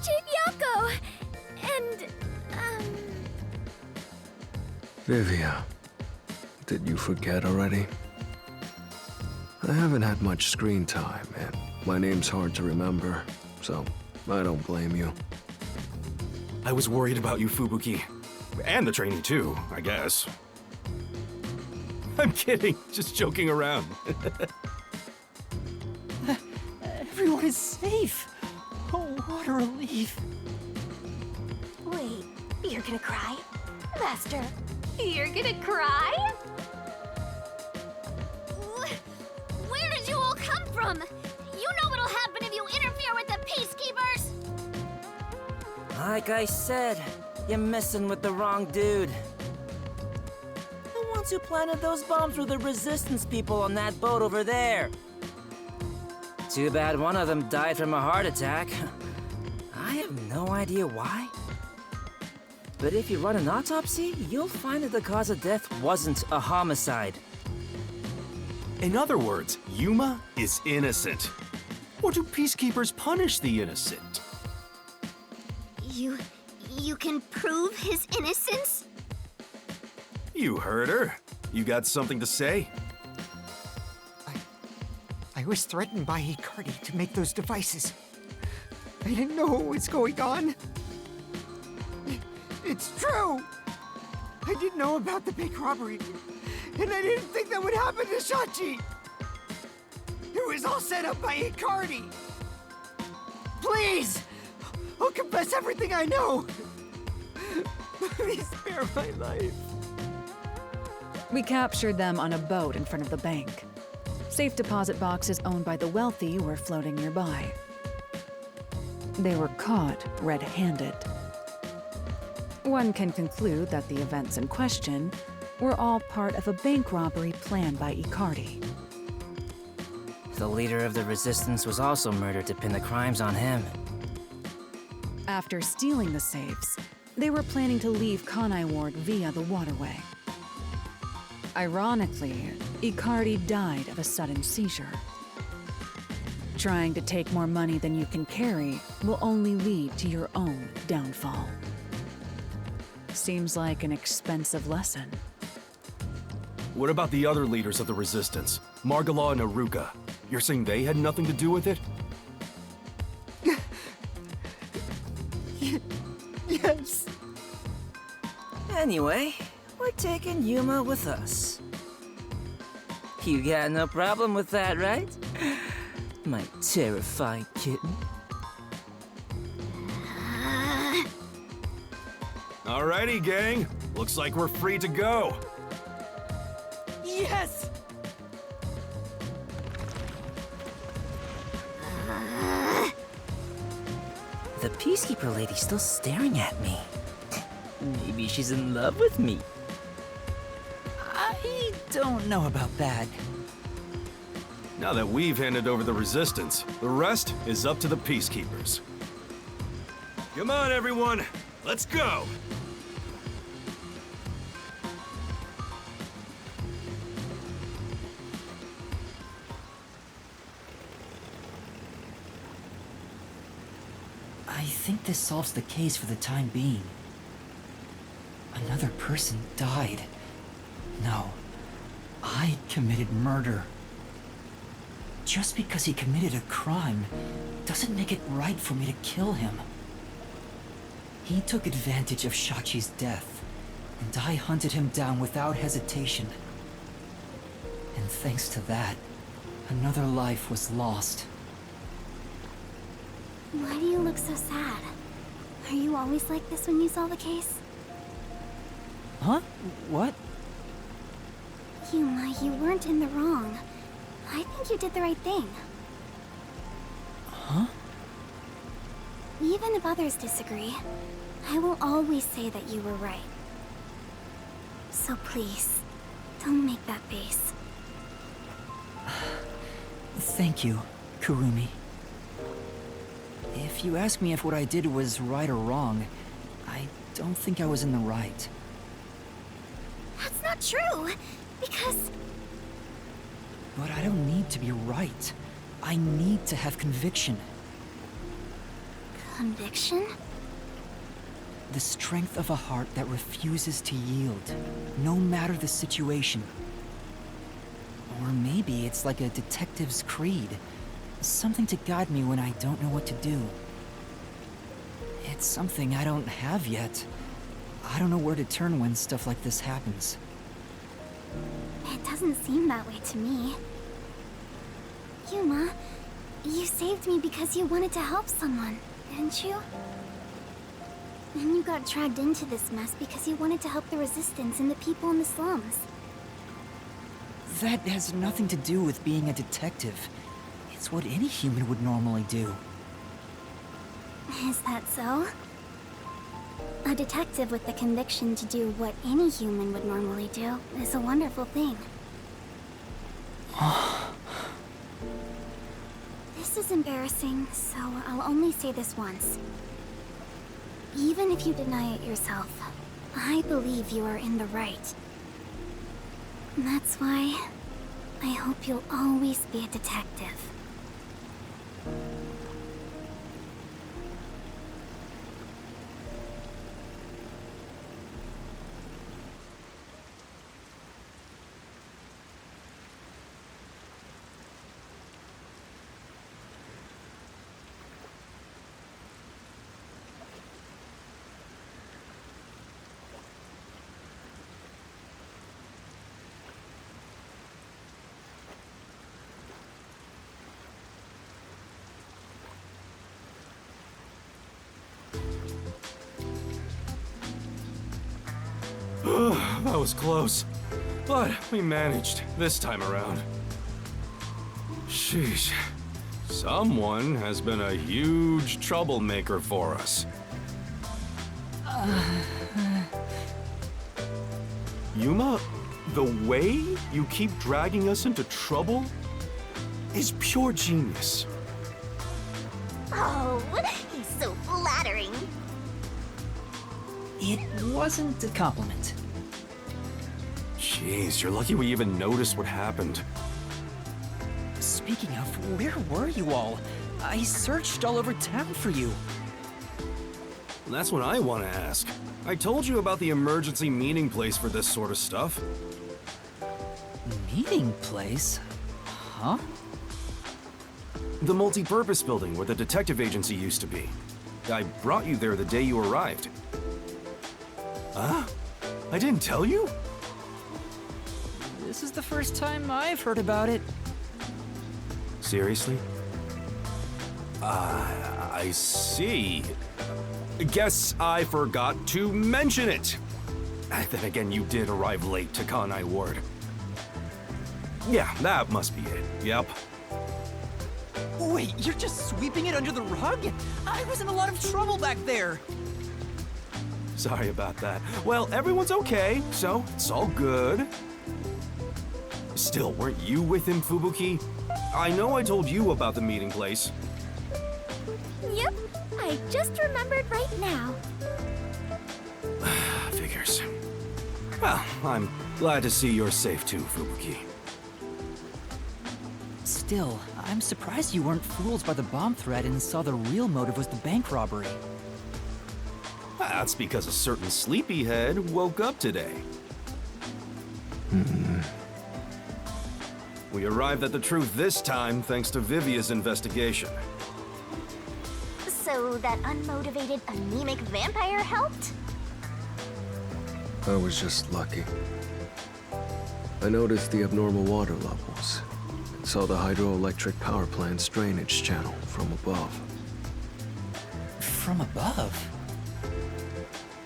Chief Yoko! And, Vivia, did you forget already? I haven't had much screen time, and my name's hard to remember, so I don't blame you. I was worried about you, Fubuki. And the trainee too, I guess. I'm kidding, just joking around. Everyone is safe! Oh, what a relief. Wait, you're gonna cry? Master, you're gonna cry? where did you all come from? You know what'll happen if you interfere with the Peacekeepers! Like I said, you're messing with the wrong dude. The ones who planted those bombs were the Resistance people on that boat over there. Too bad one of them died from a heart attack. I have no idea why. But if you run an autopsy, you'll find that the cause of death wasn't a homicide. In other words, Yuma is innocent. Or do peacekeepers punish the innocent? You can prove his innocence? You heard her. You got something to say? I was threatened by Hikari to make those devices. I didn't know what was going on. It's true! I didn't know about the big robbery, and I didn't think that would happen to Shachi! It was all set up by Hikari! Please! I'll confess everything I know! Please spare my life. We captured them on a boat in front of the bank. Safe deposit boxes owned by the wealthy were floating nearby. They were caught red-handed. One can conclude that the events in question were all part of a bank robbery planned by Icardi. The leader of the Resistance was also murdered to pin the crimes on him. After stealing the safes, they were planning to leave Kanai Ward via the waterway. Ironically, Icardi died of a sudden seizure. Trying to take more money than you can carry will only lead to your own downfall. Seems like an expensive lesson. What about the other leaders of the Resistance? Margala and Aruka. You're saying they had nothing to do with it? Yes. Anyway, we're taking Yuma with us. You got no problem with that, right? My terrifying kitten. Alrighty, gang. Looks like we're free to go. Yes! The Peacekeeper lady's still staring at me. Maybe she's in love with me. I don't know about that. Now that we've handed over the Resistance, the rest is up to the Peacekeepers. Come on, everyone. Let's go! I think this solves the case for the time being. Another person died. No, I committed murder. Just because he committed a crime doesn't make it right for me to kill him. He took advantage of Shachi's death, and I hunted him down without hesitation. And thanks to that, another life was lost. Why do you look so sad? Are you always like this when you solve a case? Huh? What? Yuma, you weren't in the wrong. I think you did the right thing. Huh? Even if others disagree, I will always say that you were right. So please, don't make that face. Thank you, Kurumi. If you ask me if what I did was right or wrong, I don't think I was in the right. That's not true, because... But I don't need to be right. I need to have conviction. Conviction? The strength of a heart that refuses to yield, no matter the situation. Or maybe it's like a detective's creed. Something to guide me when I don't know what to do. It's something I don't have yet. I don't know where to turn when stuff like this happens. It doesn't seem that way to me. Yuma, you saved me because you wanted to help someone, didn't you? And you got dragged into this mess because you wanted to help the Resistance and the people in the slums. That has nothing to do with being a detective. It's what any human would normally do. Is that so? A detective with the conviction to do what any human would normally do is a wonderful thing. This is embarrassing, so I'll only say this once. Even if you deny it yourself, I believe you are in the right. That's why I hope you'll always be a detective. That was close. But we managed this time around. Sheesh. Someone has been a huge troublemaker for us. Yuma, the way you keep dragging us into trouble is pure genius. Oh, he's so flattering. It wasn't a compliment. Jeez, you're lucky we even noticed what happened. Speaking of, where were you all? I searched all over town for you. That's what I want to ask. I told you about the emergency meeting place for this sort of stuff. Meeting place? Huh? The multi-purpose building where the detective agency used to be. I brought you there the day you arrived. Huh? I didn't tell you? This is the first time I've heard about it. Seriously? I see. guess I forgot to mention it. Then again, you did arrive late to Kanai Ward. Yeah, that must be it. Yep. Wait, you're just sweeping it under the rug? I was in a lot of trouble back there. Sorry about that. Well, everyone's okay, so it's all good. Still, weren't you with him, Fubuki? I know I told you about the meeting place. Yep, I just remembered right now. Figures. Well, I'm glad to see you're safe too, Fubuki. Still, I'm surprised you weren't fooled by the bomb threat and saw the real motive was the bank robbery. That's because a certain sleepyhead woke up today. We arrived at the truth this time thanks to Vivia's investigation. So that unmotivated, anemic vampire helped? I was just lucky. I noticed the abnormal water levels and saw the hydroelectric power plant's drainage channel from above. From above?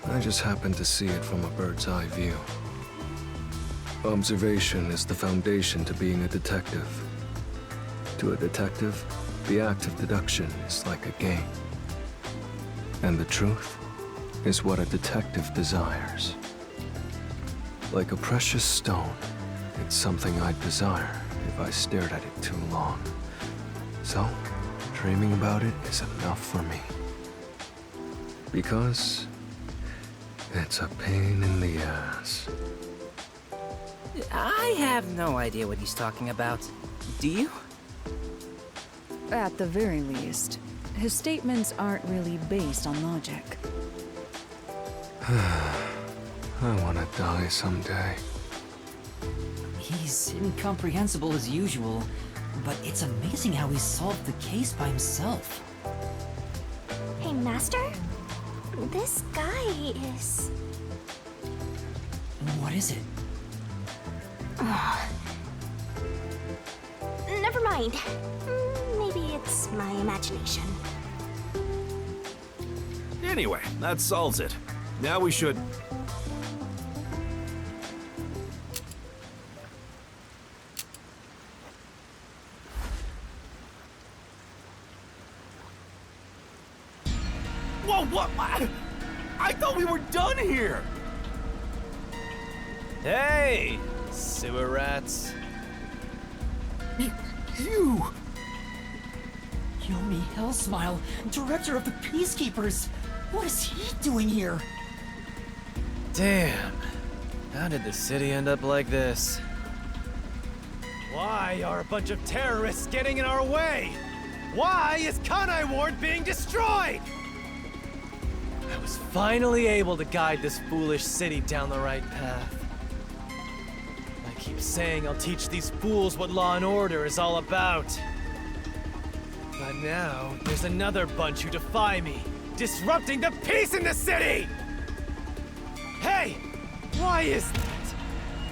I just happened to see it from a bird's eye view. Observation is the foundation to being a detective. To a detective, the act of deduction is like a game. And the truth is what a detective desires. Like a precious stone, it's something I'd desire if I stared at it too long. So, dreaming about it is enough for me. Because it's a pain in the ass. I have no idea what he's talking about. Do you? At the very least, his statements aren't really based on logic. I want to die someday. He's incomprehensible as usual, but it's amazing how he solved the case by himself. Hey, Master? This guy is... What is it? Never mind. Maybe it's my imagination. Anyway, that solves it. Now we should... Whoa, what? I thought we were done here! Hey, sewer rats. You! Yomi Hellsmile, director of the Peacekeepers. What is he doing here? Damn. How did the city end up like this? Why are a bunch of terrorists getting in our way? Why is Kanai Ward being destroyed? I was finally able to guide this foolish city down the right path. I keep saying I'll teach these fools what law and order is all about. But now, there's another bunch who defy me, disrupting the peace in the city! Hey! Why is that?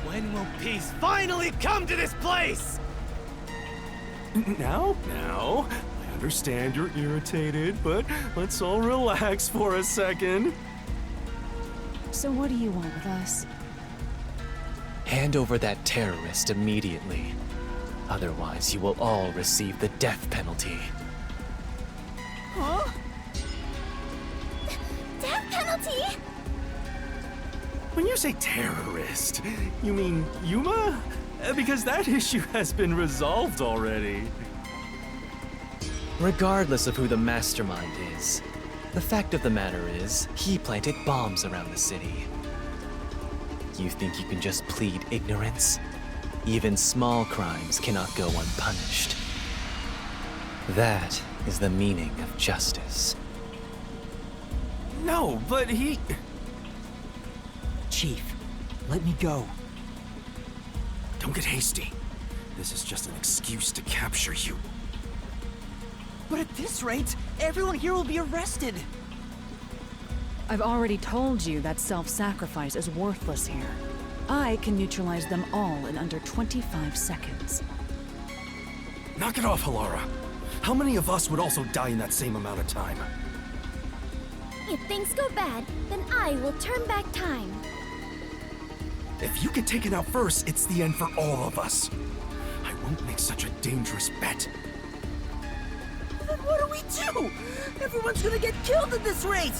When will peace finally come to this place? Now, I understand you're irritated, but let's all relax for a second. So what do you want with us? Hand over that terrorist immediately. Otherwise, you will all receive the death penalty. Huh? Death penalty? When you say terrorist, you mean Yuma? Because that issue has been resolved already. Regardless of who the mastermind is, the fact of the matter is, he planted bombs around the city. You think you can just plead ignorance? Even small crimes cannot go unpunished. That is the meaning of justice. No, but he... Chief, let me go. Don't get hasty. This is just an excuse to capture you. But at this rate, everyone here will be arrested. I've already told you that self-sacrifice is worthless here. I can neutralize them all in under 25 seconds. Knock it off, Halara. How many of us would also die in that same amount of time? If things go bad, then I will turn back time. If you get taken out first, it's the end for all of us. I won't make such a dangerous bet. Then what do we do? Everyone's gonna get killed at this rate!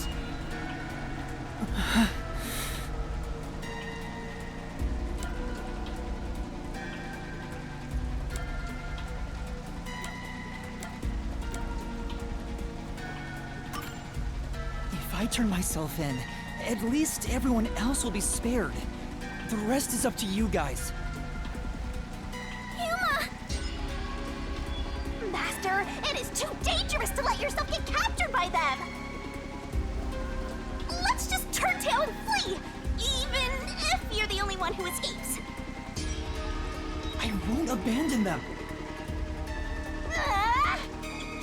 If I turn myself in, at least everyone else will be spared. The rest is up to you guys. Yuma! Master, it is too dangerous to let yourself get captured by them! Let's just turn tail and flee, even if you're the only one who escapes. I won't abandon them.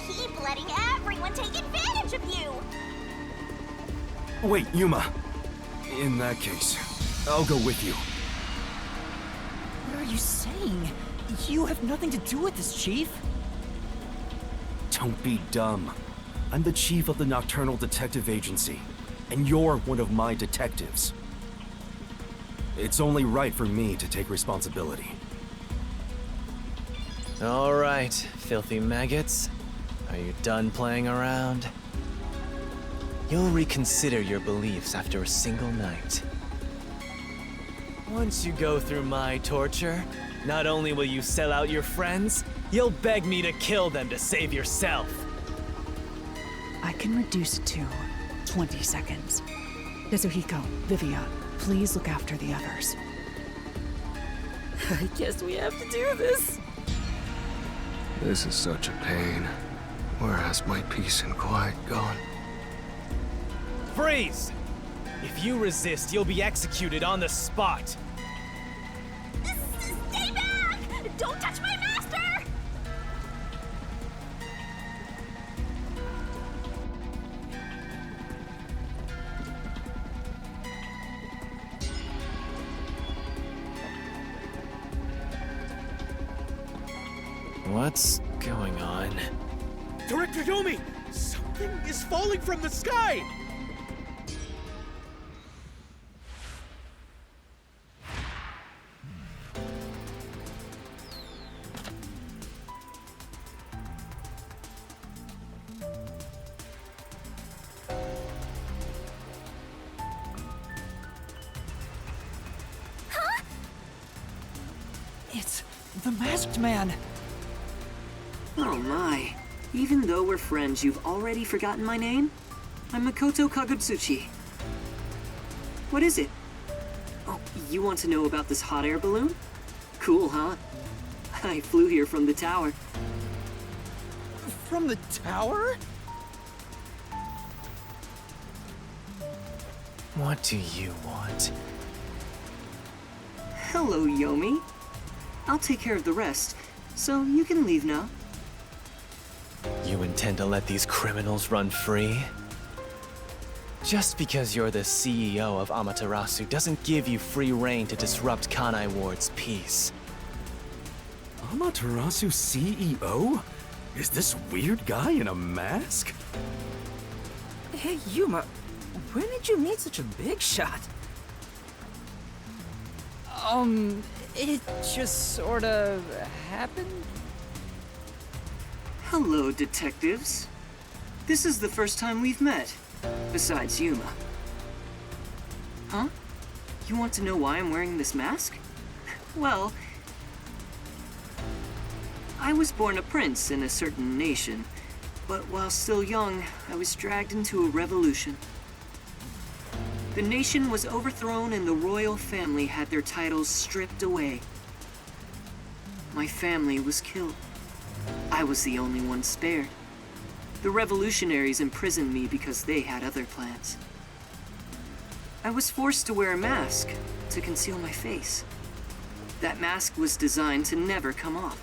Keep letting everyone take advantage of you! Wait, Yuma. In that case, I'll go with you. What are you saying? You have nothing to do with this, Chief. Don't be dumb. I'm the chief of the Nocturnal Detective Agency, and you're one of my detectives. It's only right for me to take responsibility. All right, filthy maggots. Are you done playing around? You'll reconsider your beliefs after a single night. Once you go through my torture, not only will you sell out your friends, you'll beg me to kill them to save yourself. I can reduce it to 20 seconds. Yasuhiko, Vivia, please look after the others. I guess we have to do this. This is such a pain. Where has my peace and quiet gone? Freeze! If you resist, you'll be executed on the spot. Stay back! Don't touch my master! What's going on? Director Yomi! Something is falling from the sky! It's the Masked Man. Oh my. Even though we're friends, you've already forgotten my name? I'm Makoto Kagutsuchi. What is it? Oh, you want to know about this hot air balloon? Cool, huh? I flew here from the tower. From the tower? What do you want? Hello, Yomi. I'll take care of the rest, so you can leave now. You intend to let these criminals run free? Just because you're the CEO of Amaterasu doesn't give you free rein to disrupt Kanai Ward's peace. Amaterasu CEO? Is this weird guy in a mask? Hey, Yuma, when did you meet such a big shot? It just sorta happened. Hello, detectives. This is the first time we've met, besides Yuma. Huh? You want to know why I'm wearing this mask? Well, I was born a prince in a certain nation, but while still young, I was dragged into a revolution. The nation was overthrown and the royal family had their titles stripped away. My family was killed. I was the only one spared. The revolutionaries imprisoned me because they had other plans. I was forced to wear a mask to conceal my face. That mask was designed to never come off.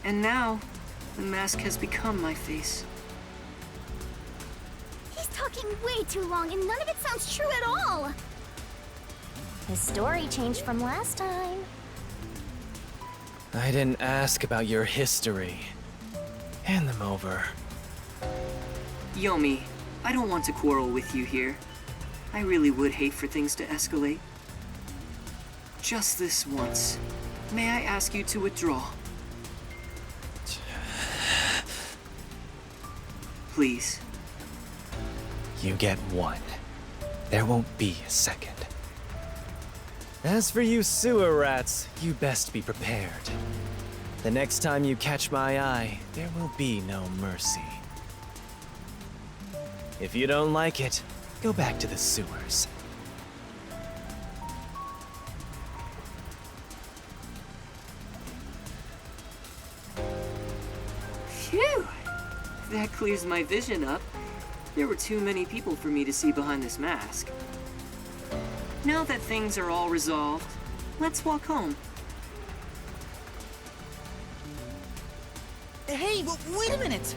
And now, the mask has become my face. He's talking way too long and none of it sounds true at all. His story changed from last time. I didn't ask about your history. Hand them over. Yomi, I don't want to quarrel with you here. I really would hate for things to escalate. Just this once, may I ask you to withdraw? Please. You get one. There won't be a second. As for you sewer rats, you best be prepared. The next time you catch my eye, there will be no mercy. If you don't like it, go back to the sewers. Phew! That clears my vision up. There were too many people for me to see behind this mask. Now that things are all resolved, let's walk home. Hey, wait a minute!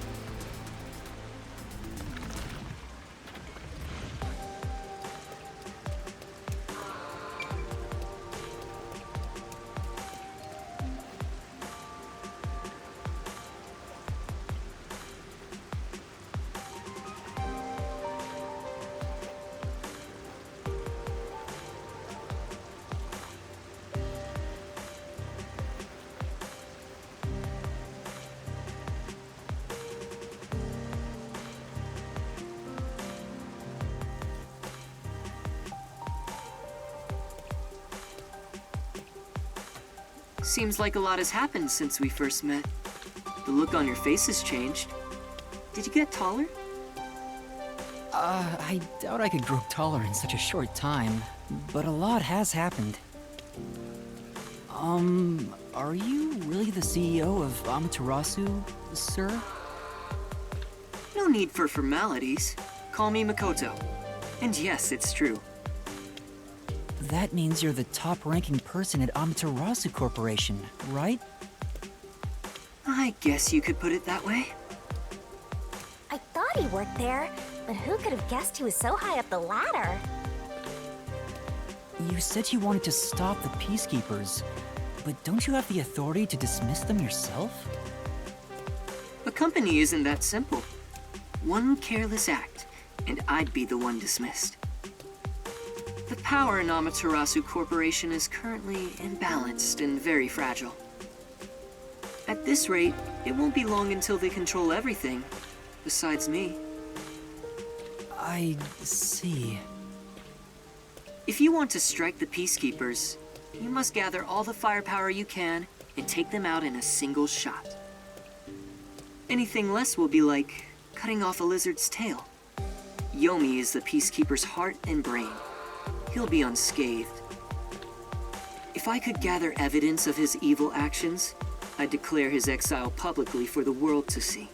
Seems like a lot has happened since we first met. The look on your face has changed. Did you get taller? I doubt I could grow taller in such a short time, but a lot has happened. Are you really the CEO of Amaterasu, sir? No need for formalities. Call me Makoto. And yes, it's true. That means you're the top-ranking person at Amaterasu Corporation, right? I guess you could put it that way. I thought he worked there, but who could have guessed he was so high up the ladder? You said you wanted to stop the Peacekeepers, but don't you have the authority to dismiss them yourself? A company isn't that simple. One careless act, and I'd be the one dismissed. The power in Amaterasu Corporation is currently imbalanced and very fragile. At this rate, it won't be long until they control everything, besides me. I see. If you want to strike the Peacekeepers, you must gather all the firepower you can and take them out in a single shot. Anything less will be like cutting off a lizard's tail. Yomi is the Peacekeeper's heart and brain. He'll be unscathed. If I could gather evidence of his evil actions, I'd declare his exile publicly for the world to see.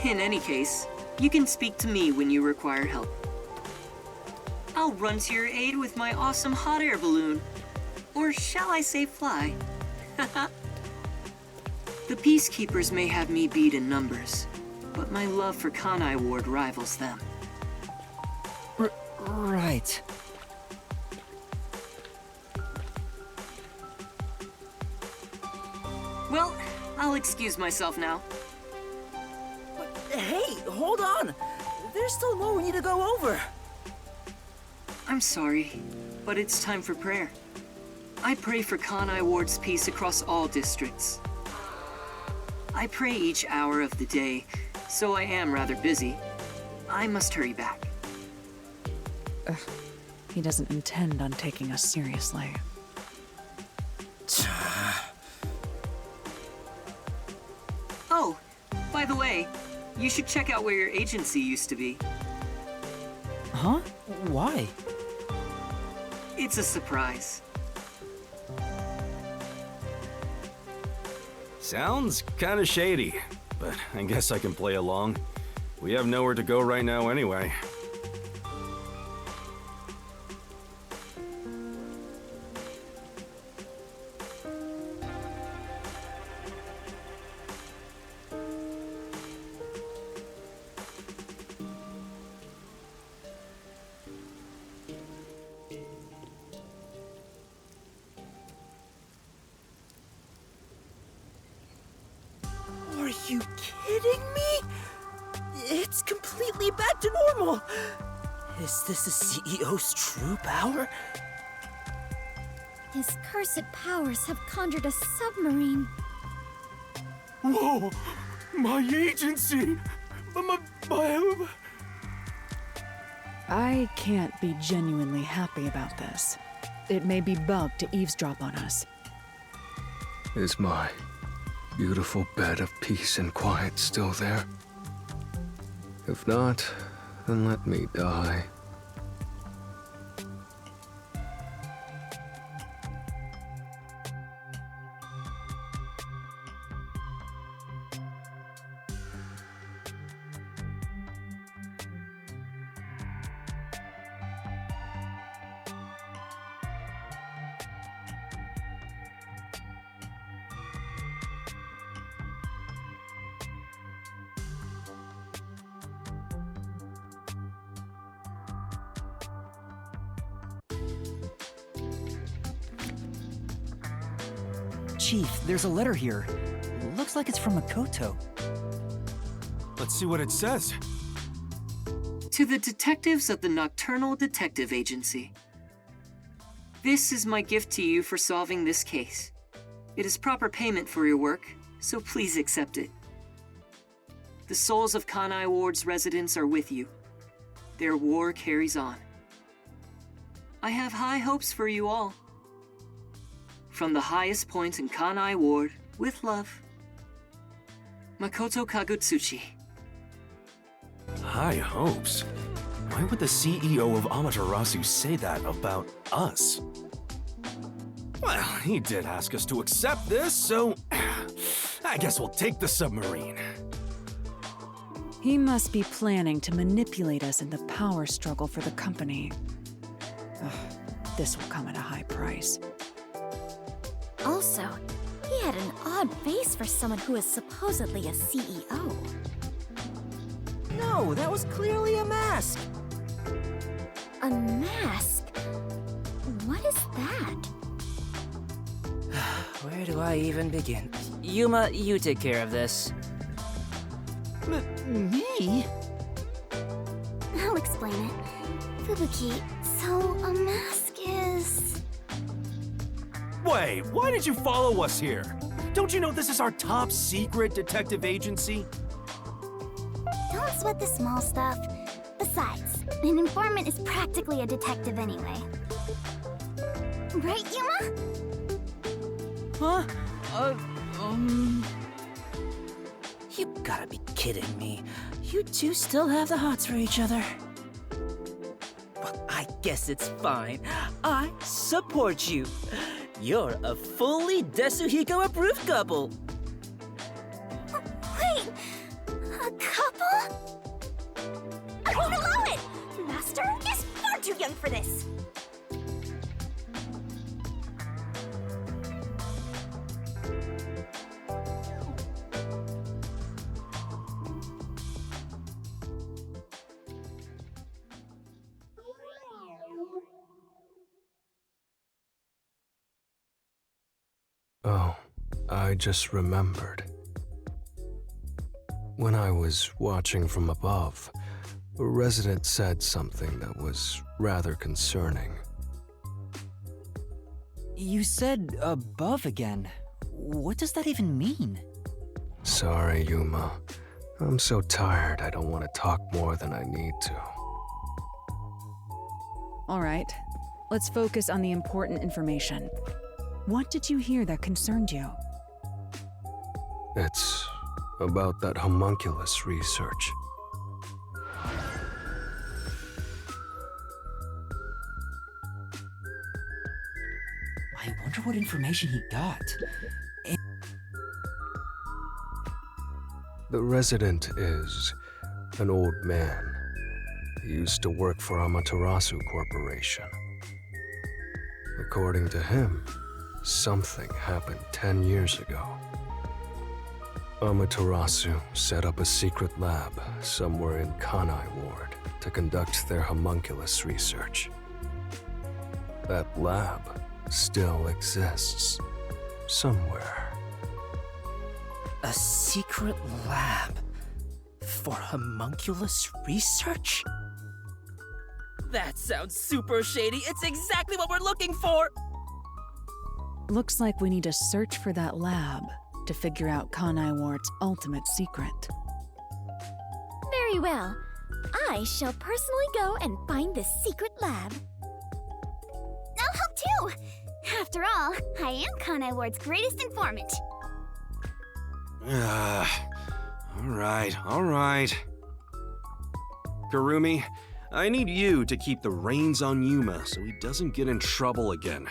In any case, you can speak to me when you require help. I'll run to your aid with my awesome hot air balloon. Or shall I say fly? The Peacekeepers may have me beat in numbers, but my love for Kanai Ward rivals them. Right. Well, I'll excuse myself now. Hey, hold on! There's still more we need to go over! I'm sorry, but it's time for prayer. I pray for Kanai Ward's peace across all districts. I pray each hour of the day, so I am rather busy. I must hurry back. He doesn't intend on taking us seriously. Oh, by the way, you should check out where your agency used to be. Huh? Why? It's a surprise. Sounds kinda shady, but I guess I can play along. We have nowhere to go right now anyway. Are you kidding me? It's completely back to normal. Is this the CEO's true power? His cursed powers have conjured a submarine. Whoa! My agency! My... I can't be genuinely happy about this. It may be bugged to eavesdrop on us. Is my beautiful bed of peace and quiet still there? If not, then let me die. Chief, there's a letter here. Looks like it's from Makoto. Let's see what it says. To the detectives of the Nocturnal Detective Agency. This is my gift to you for solving this case. It is proper payment for your work, so please accept it. The souls of Kanai Ward's residents are with you. Their war carries on. I have high hopes for you all. From the highest point in Kanai Ward, with love, Makoto Kagutsuchi. High hopes? Why would the CEO of Amaterasu say that about us? Well, he did ask us to accept this, so I guess we'll take the submarine. He must be planning to manipulate us in the power struggle for the company. Ugh, this will come at a high price. Also, he had an odd face for someone who is supposedly a CEO. No, that was clearly a mask. A mask? What is that? Where do I even begin? Yuma, you take care of this. Me? I'll explain it. Fubuki, so a mask is... Wait, why did you follow us here? Don't you know this is our top secret detective agency? Don't sweat the small stuff. Besides, an informant is practically a detective anyway. Right, Yuma? Huh? You gotta be kidding me. You two still have the hots for each other. Well, I guess it's fine. I support you. You're a fully Desuhiko-approved couple. Wait! A couple? I won't allow it! Master is far too young for this! Oh, I just remembered. When I was watching from above, a resident said something that was rather concerning. You said above again. What does that even mean? Sorry, Yuma. I'm so tired I don't want to talk more than I need to. All right, let's focus on the important information. What did you hear that concerned you? It's about that homunculus research. I wonder what information he got. The resident is an old man. He used to work for Amaterasu Corporation. According to him, something happened 10 years ago. Amaterasu set up a secret lab somewhere in Kanai Ward to conduct their homunculus research. That lab still exists somewhere. A secret lab? For homunculus research? That sounds super shady. It's exactly what we're looking for! Looks like we need to search for that lab to figure out Kanai Ward's ultimate secret. Very well. I shall personally go and find the secret lab. I'll help too! After all, I am Kanai Ward's greatest informant. All right. Kurumi, I need you to keep the reins on Yuma so he doesn't get in trouble again.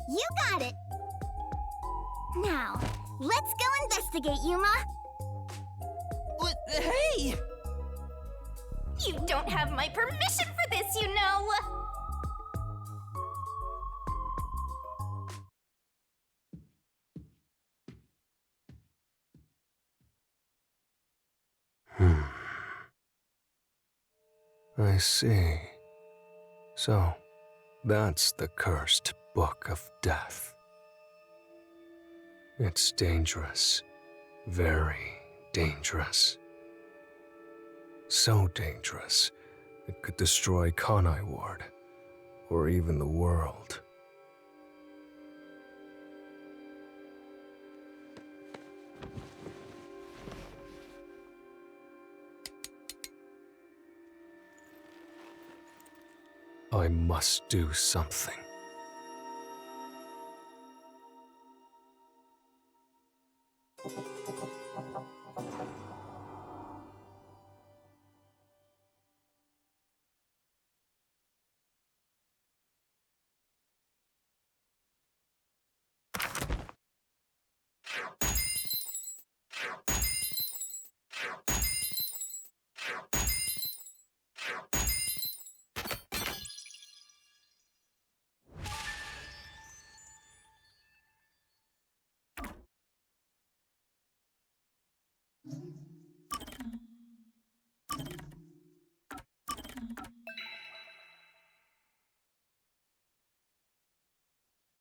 You got it! Now, let's go investigate, Yuma! Hey! You don't have my permission for this, you know! I see. So, that's the cursed Book of Death. It's dangerous. Very dangerous. So dangerous, it could destroy Kanai Ward, or even the world. I must do something.